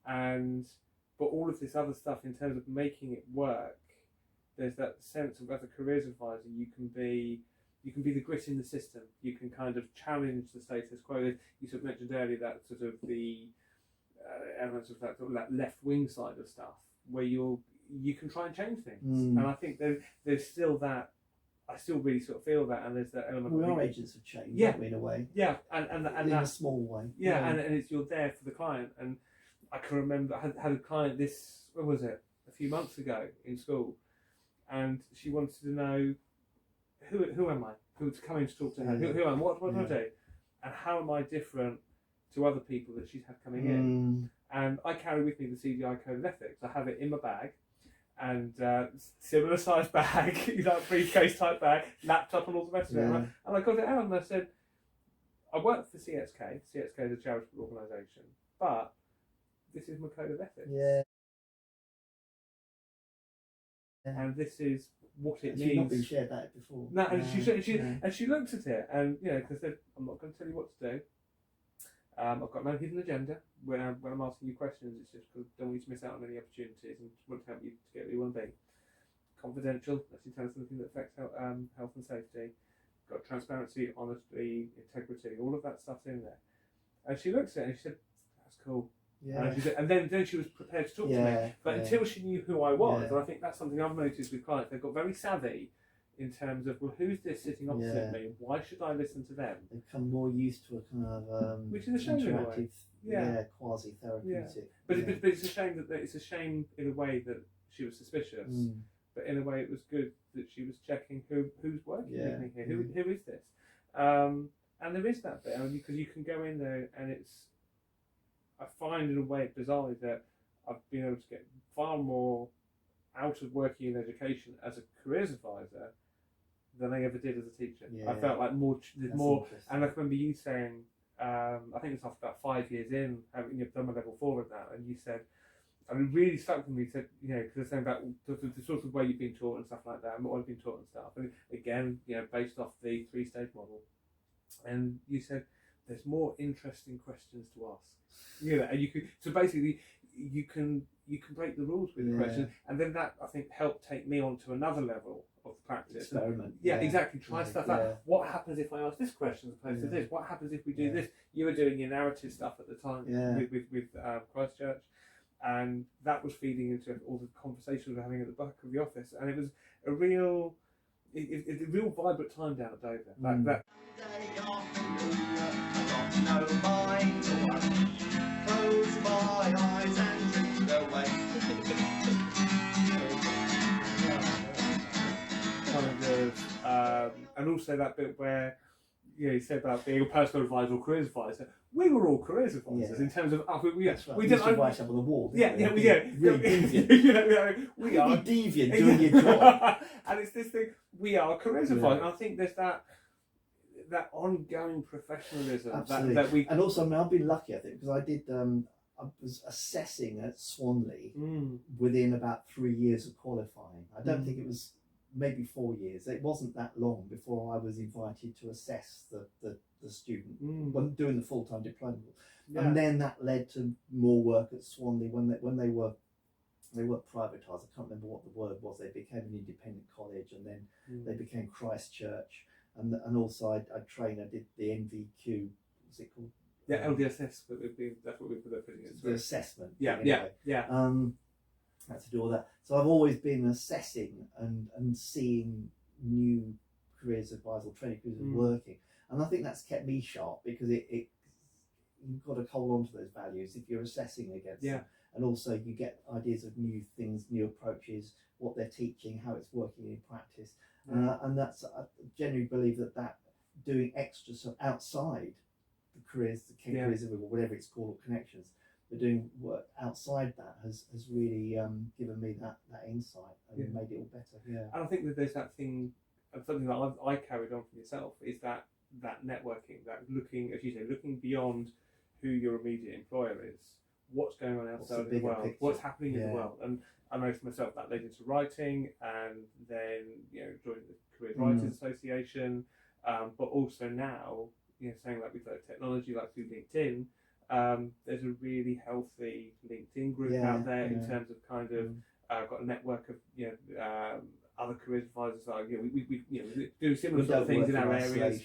but all of this other stuff in terms of making it work. There's that sense of, as a careers advisor, you can be the grit in the system. You can kind of challenge the status quo. You sort of mentioned earlier that sort of the elements of that sort of left wing side of stuff, where you can try and change things. And I think there's still that. I still really sort of feel that, and there's that element. We are agents of change, aren't we, in a way? And in a small way. And it's you're there for the client. And I can remember I had a client when was it? A few months ago in school, and she wanted to know who am I? Who to come in to talk to her? Who am I? What do I do? And how am I different to other people that she's had coming in? And I carry with me the CDI Code of Ethics. I have it in my bag, and similar size bag, briefcase type bag, laptop and all the rest of it. And I got it out and I said, I work for CXK. CXK is a charitable organisation, but this is my code of ethics. And this is what it means. You've not been shared that before. No, and she looked at it, and because I said, I'm not going to tell you what to do. I've got no hidden agenda when I'm asking you questions. It's just because I don't want you to miss out on any opportunities, and want to help you to get where you want to be. Confidential. Actually, tell us something that affects health and safety. Got transparency, honesty, integrity. All of that stuff's in there. And she looked at it and she said, "That's cool." And then she was prepared to talk to me. But until she knew who I was, and I think that's something I've noticed with clients, they've got very savvy in terms of, well, who's this sitting opposite me? Why should I listen to them? They become more used to a kind of which is a shame in a way. Quasi-therapeutic. But it's a shame that it's a shame in a way that she was suspicious. But in a way, it was good that she was checking who's working with me here. Who is this? And there is that bit, because you can go in there and it's. I find in a way bizarrely that I've been able to get far more out of working in education as a careers advisor than I ever did as a teacher. I felt like more, and I remember you saying I think it's after about 5 years in, having done my level 4 of that, and you said, and it really stuck with me. You said, because they're saying about the sort of way you've been taught and stuff like that, and what I've been taught and stuff, and again, based off the 3-stage model, and you said there's more interesting questions to ask, and you could, so basically you can break the rules with the questions, and then that, I think, helped take me on to another level of practice. Experiment. Exactly. Try stuff out. What happens if I ask this question as opposed to this? What happens if we do this? You were doing your narrative stuff at the time with Christchurch, and that was feeding into all the conversations we were having at the back of the office, and it was a real vibrant time down at Dover. That close my eyes and drift away. And also that bit where you said about being a personal advisor or careers advisor. We were all careers advisors in terms of we did write up on the wall. Really deviant. We are deviant doing your job. And it's this thing. We are careers advisors. And I think there's that ongoing professionalism that we. And also, I mean, I've been lucky, I think, because I was assessing at Swanley within about 3 years of qualifying. I don't think it was. Maybe 4 years. It wasn't that long before I was invited to assess the student when doing the full-time diploma, and then that led to more work at Swanley when they were privatised. I can't remember what the word was. They became an independent college, and then they became Christchurch, and also I did the NVQ. What's it called? Yeah, LDSS. But that's what we put it. The assessment. Yeah. Had to do all that. So I've always been assessing and seeing new careers advisors or training careers working, and I think that's kept me sharp because you've got to hold on to those values if you're assessing against them. And also you get ideas of new things, new approaches, what they're teaching, how it's working in practice, and that's I genuinely believe that doing extra stuff outside the careers, the careers, or whatever it's called, or connections. But doing work outside that has really given me that insight and made it all better. And I think that there's that thing, something that I carried on from yourself, is that networking, that looking, as you say, looking beyond who your immediate employer is, what's going on outside the world, what's happening in the world. And I know for myself that led into writing, and then joined the Careers Writers Association, but also now saying like with technology, like through LinkedIn. There's a really healthy LinkedIn group out there in terms of kind of got a network of other careers advisors. Like we do similar sort of things in our areas.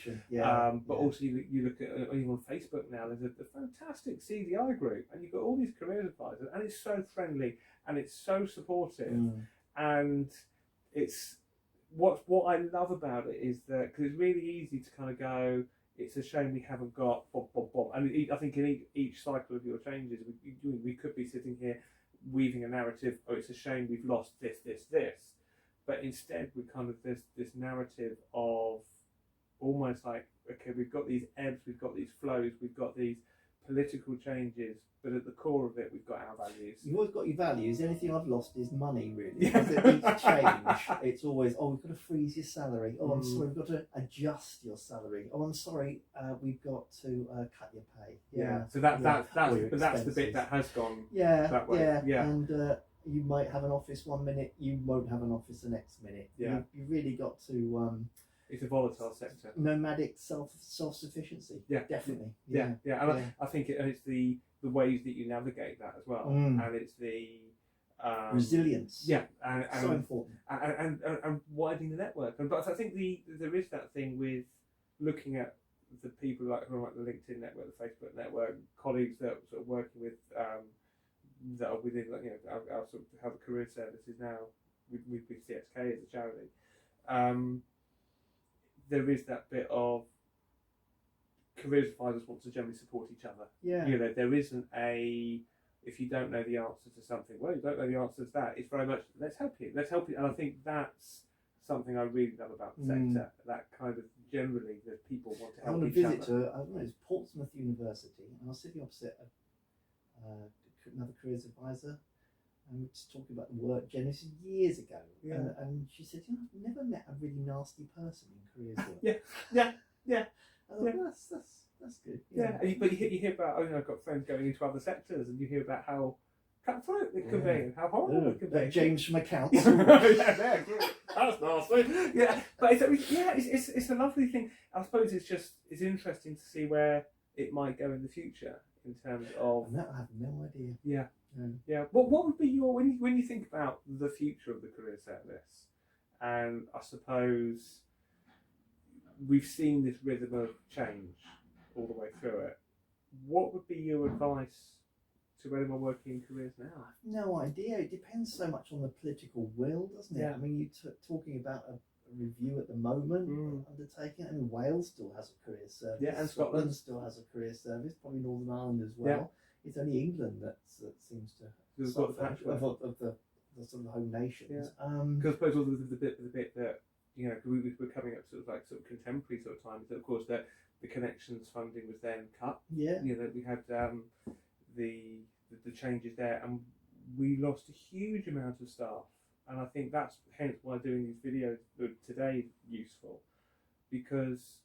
But also you look at even on Facebook now. There's a fantastic CDI group, and you've got all these careers advisors, and it's so friendly and it's so supportive, and it's what I love about it is that because it's really easy to kind of go. It's a shame we haven't got and I think in each cycle of your changes, we could be sitting here weaving a narrative. Oh, it's a shame we've lost this, but instead we kind of this narrative of almost like, okay, we've got these ebbs, we've got these flows, we've got these political changes, but at the core of it, we've got our values. You've always got your values. The only thing I've lost is money, really. Because it needs change. It's always, we've got to freeze your salary. Oh, I'm sorry, we've got to adjust your salary. Oh, I'm sorry, we've got to cut your pay. So that's the bit that has gone that way. And you might have an office one minute, you won't have an office the next minute. You really got to. It's a volatile sector. Nomadic self-sufficiency. Definitely. And I think it's the ways that you navigate that as well, and it's the resilience. And so important. And widening the network. But I think there is that thing with looking at the people like the LinkedIn network, the Facebook network, colleagues that are sort of working with that are within our sort of how the career service is now with CXK as a charity. There is that bit of careers advisors want to generally support each other. There isn't if you don't know the answer to something, well, you don't know the answer to that. It's very much let's help you, and I think that's something I really love about the sector. That kind of generally that people want to help each other. I went on a visit to it's Portsmouth University, and I was sitting opposite another careers advisor. And we were just talking about the work generally years ago, and she said, I've never met a really nasty person in careers work. I thought, that's That's good. Yeah, but you hear about, I've got friends going into other sectors, and you hear about how cutthroat it can be and how horrible it can be. James from accounts. Yeah, that's nasty. Yeah, but it's a lovely thing. I suppose it's interesting to see where it might go in the future in terms of. And that I have no idea. Yeah. No. Yeah. What would be your when you think about the future of the career service, and I suppose we've seen this rhythm of change all the way through it. What would be your advice to anyone working in careers now? I have no idea. It depends so much on the political will, doesn't it? Yeah. I mean, you're talking about a review at the moment undertaking. I mean, Wales still has a career service. Yeah, and Scotland still has a career service. Probably Northern Ireland as well. It's only England that seems to suffer of the sort of home nations. Yeah. Because I suppose the bit that we're coming up sort of contemporary sort of times. That of course that the connections funding was then cut. Yeah. That we had the changes there, and we lost a huge amount of staff. And I think that's hence why doing these videos today is useful, because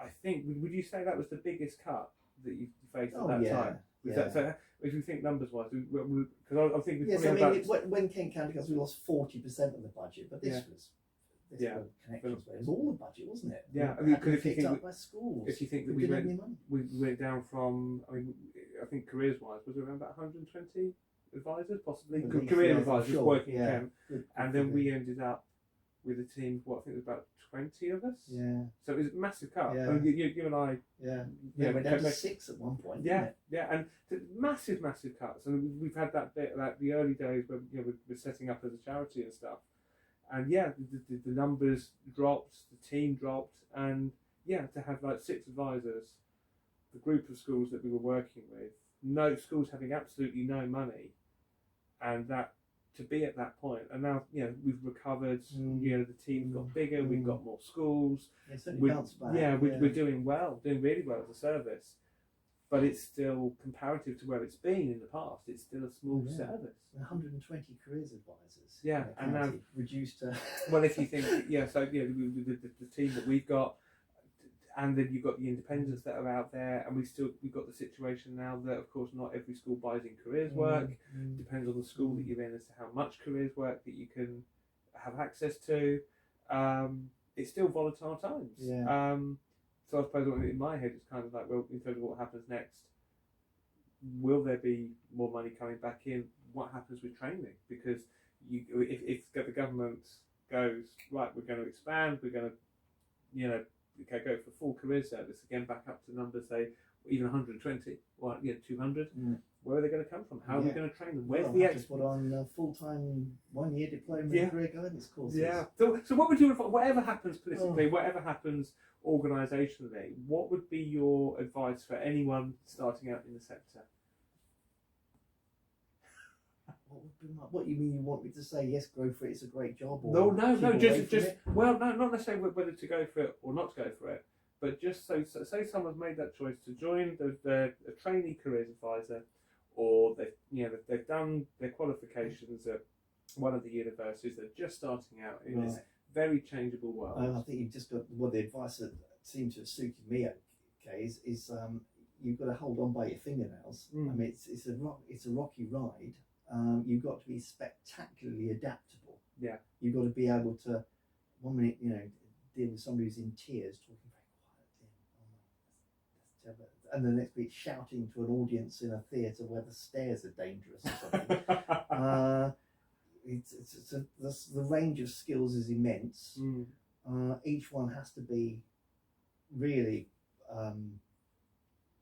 I think would you say that was the biggest cut that you faced at that time? So if you think numbers wise, because I think when Kent County Council we lost 40% of the budget, but this was connections. It was all the budget, wasn't it? Yeah, I mean, because if you picked think up by schools, if you think that we went down from, I think careers wise was around about 120 advisors, possibly career advisors working in Kent, and then we ended up with a team. I think it was about 20 of us. Yeah. So it was a massive cut. Yeah. I mean, you and I. Yeah. Yeah. Went down to 6 at one point. Yeah. Yeah. And massive cuts. And we've had that bit like the early days when we're setting up as a charity and stuff. And the numbers dropped, the team dropped, and to have like 6 advisors, the group of schools that we were working with, no schools having absolutely no money, and that to be at that point, and now we've recovered. The team got bigger, we've got more schools. We're doing well, doing really well as a service, but it's still comparative to where it's been in the past. It's still a small service. 120 careers advisors. Yeah, and now reduced to. Well, if you think, the team that we've got, and then you've got the independents that are out there, and we've got the situation now that, of course, not every school buys in careers work. Depends on the school that you're in as to how much careers work that you can have access to. It's still volatile times. Yeah. So I suppose in my head it's kind of like, well, in terms of what happens next, will there be more money coming back in? What happens with training? Because if the government goes, right, we're going to expand, we're going to go for full career service again, back up to numbers, say even 120 or 200. Where are they going to come from? How are we going to train them? Where's the expert? Put on full-time 1-year diploma in career guidance courses. Yeah. So what would you, whatever happens politically, whatever happens organisationally, what would be your advice for anyone starting out in the sector? What you mean? You want me to say yes, go for it? It's a great job. Or no. Just well, no, not necessarily whether to go for it or not to go for it, but just so say someone's made that choice to join a trainee careers advisor, or they've done their qualifications at one of the universities. They're just starting out in this very changeable world. I think you've just got the advice that seems to have suited me. Okay, is you've got to hold on by your fingernails. I mean, it's a rocky ride. You've got to be spectacularly adaptable. Yeah. You've got to be able to, 1 minute, deal with somebody who's in tears, talking very quietly, and the next week shouting to an audience in a theatre where the stairs are dangerous or something. The range of skills is immense. Each one has to be really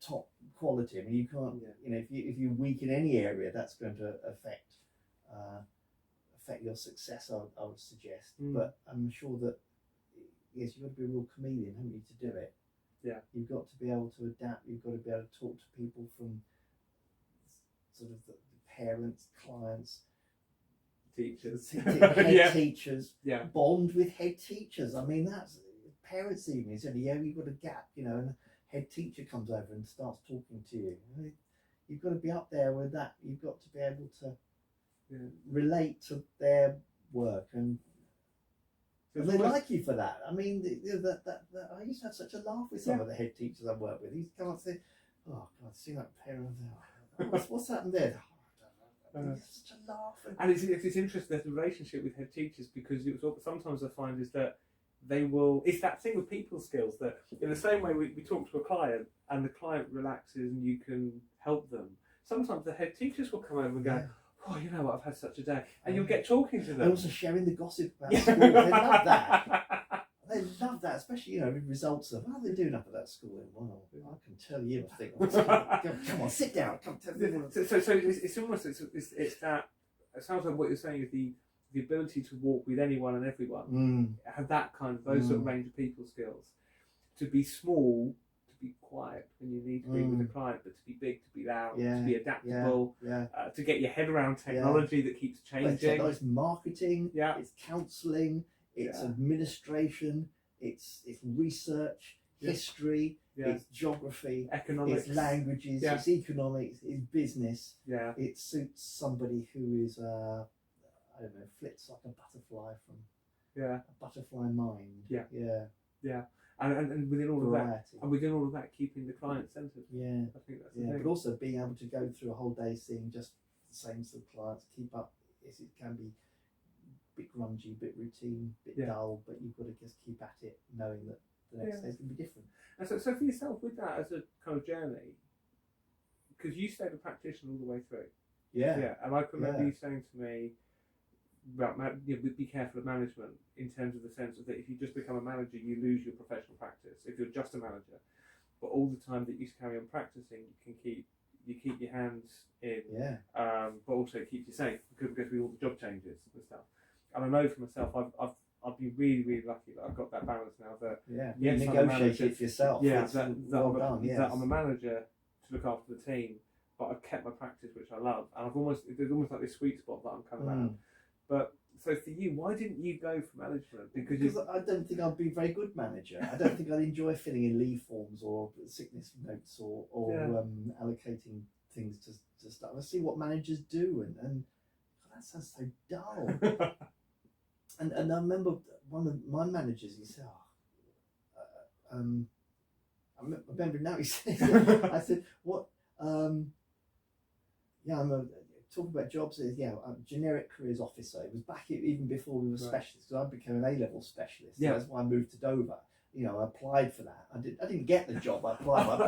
top quality. I mean, you can't, if you're weak in any area, that's going to affect your success. I would suggest, but I'm sure that you've got to be a real chameleon, haven't you, to do it? Yeah. You've got to be able to adapt. You've got to be able to talk to people from sort of the parents, clients, teachers, head teachers. Yeah. Bond with head teachers. I mean, that's parents' evenings. You've got a gap, and head teacher comes over and starts talking to you. You've got to be up there with that. You've got to be able to relate to their work. And So And it's they almost- like you for that. I mean, I used to have such a laugh with some of the head teachers I work with. He'd come up and say, "Oh God, see that parent there? What's happened there?" Such a laugh. And it's interesting, there's a relationship with head teachers, because sometimes I find is that they will, it's that thing with people skills, that in the same way we talk to a client and the client relaxes and you can help them, sometimes the head teachers will come over and go, "Oh, you know what, I've had such a day," and you'll get talking to them. And also sharing the gossip about school. They love that. They love that, especially, with results of how they're doing up at that school. And, well, I can tell you, I think, come on, sit down, come tell me. So it's almost it's that. It sounds like what you're saying is the ability to walk with anyone and everyone, have that kind of those sort of range of people skills, to be small, to be quiet when you need to be with a client, but to be big, to be loud, to be adaptable, to get your head around technology that keeps changing. It's marketing, it's counselling, it's administration, it's research, history, it's geography, economics, it's languages, it's economics, it's business. It suits somebody who is I don't know, flits like a butterfly from a butterfly mind. And within all variety. of that, and within all of that, keeping the client centered. I think that's the thing. But also being able to go through a whole day seeing just the same sort of clients, keep up. Yes, it can be a bit grungy, a bit routine, a bit dull, but you've got to just keep at it, knowing that the next day's going to be different. And so for yourself, with that as a kind of journey, because you stayed a practitioner all the way through. And I can remember you saying to me, well, be careful of management, in terms of the sense of that if you just become a manager, you lose your professional practice. If you're just a manager, but all the time that you carry on practicing, you keep your hands in, but also it keeps you safe, because with all the job changes and stuff. And I know for myself, I've been really, really lucky that I've got that balance now. That you negotiate it for yourself. That I'm a manager to look after the team, but I've kept my practice, which I love, and there's almost like this sweet spot that I'm coming out. But so for you, why didn't you go for management? Because I don't think I'd be a very good manager. I don't think I'd enjoy filling in leave forms or sickness notes or allocating things to stuff. I see what managers do, and God, that sounds so dull. and I remember one of my managers, he said, I remember now, he said, I said, what, I'm talking about jobs, generic careers officer. It was back even before we were specialists, because I became an A-level specialist. So that's why I moved to Dover. I applied for that. I didn't get the job. I applied.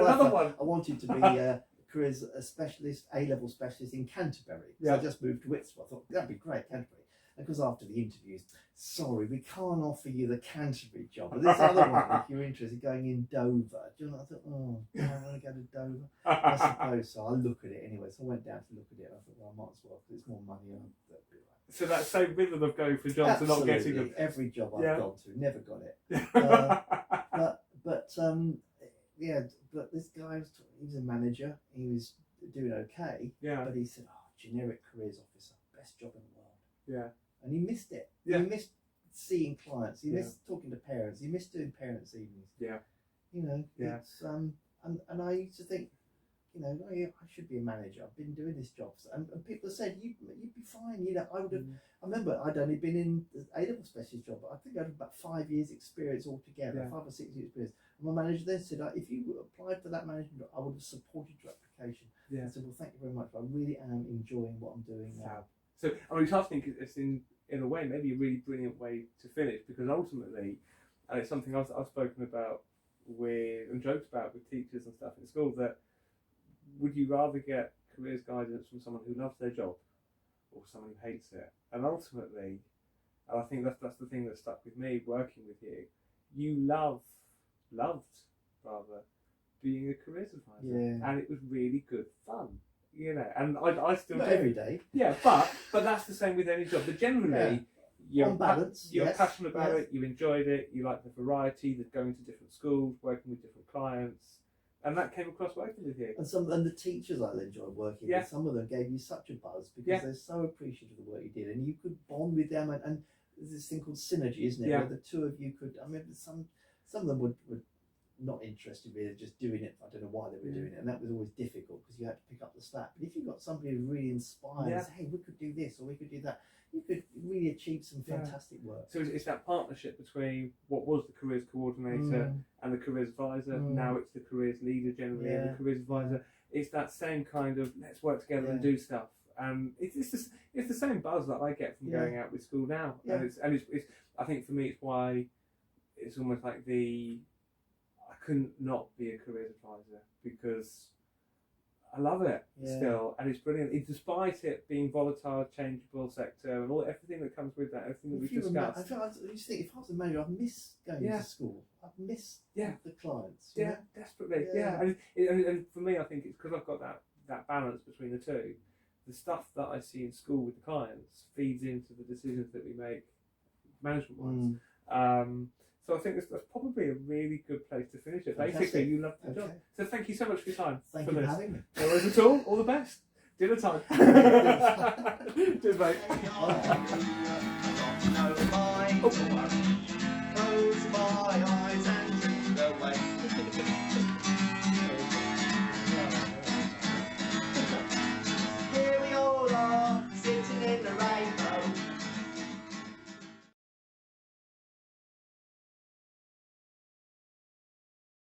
I wanted to be a careers specialist, A-level specialist in Canterbury. So I just moved to Whitstable. I thought that'd be great, Canterbury. And because after the interviews, sorry, we can't offer you the Canterbury job. But this other one, if you're interested, going in Dover. Do you know? I thought, oh, do I want to go to Dover? I suppose so. I'll look at it anyway. So I went down to look at it. I thought, well, I might as well, because it's more money. So that same rhythm of going for jobs and not getting them. Every job I've gone to, never got it. But this guy he was a manager. He was doing okay. But he said, "Oh, generic careers officer, best job in the world." And he missed it. He missed seeing clients. He missed talking to parents. He missed doing parents' evenings. It's and I used to think, I should be a manager. I've been doing this job, and people said you'd be fine. I would have. I remember I'd only been in the A-level specialist job, but I think I had about 5 years' experience altogether, 5 or 6 years' experience. And my manager then said, if you applied for that management job, I would have supported your application. I said, well, thank you very much. I really am enjoying what I'm doing now. So I think it's in a way maybe a really brilliant way to finish, because ultimately, and it's something I've spoken about with and joked about with teachers and stuff in school, that would you rather get careers guidance from someone who loves their job or someone who hates it? And ultimately, and I think that's the thing that stuck with me working with you. You loved being a careers advisor, and it was really good fun. And I still not do. every day. But that's the same with any job. But generally, you're on balance, you're passionate about it. You enjoyed it. You like the variety, the going to different schools, working with different clients, and that came across working with you. And the teachers I enjoyed working with, some of them gave you such a buzz because they're so appreciative of the work you did, and you could bond with them. And there's this thing called synergy, isn't it? Where the two of you could. I mean, some of them would not interested with just doing it. I don't know why they were doing it, and that was always difficult because you had to pick up the slack. But if you got somebody who really inspires, hey, we could do this or we could do that, you could really achieve some fantastic work. So it's that partnership between what was the careers coordinator and the careers advisor. Now it's the careers leader generally and the careers advisor. It's that same kind of let's work together and do stuff. It's the same buzz that I get from going out with school now. And it's I think for me it's why it's almost like I couldn't not be a careers advisor because I love it still, and it's brilliant. Despite it being volatile, changeable sector, and everything that comes with that, everything that we've discussed. I used to think if I was a manager, I'd miss going to school. I'd miss the clients. You know? Desperately. And for me, I think it's because I've got that balance between the two. The stuff that I see in school with the clients feeds into the decisions that we make, management-wise. So I think that's probably a really good place to finish it. Fantastic. Basically, you love the job. So thank you so much for your time. Thank you for having me. No worries at all. All the best. Dinner time. Cheers, mate. I got to know mine.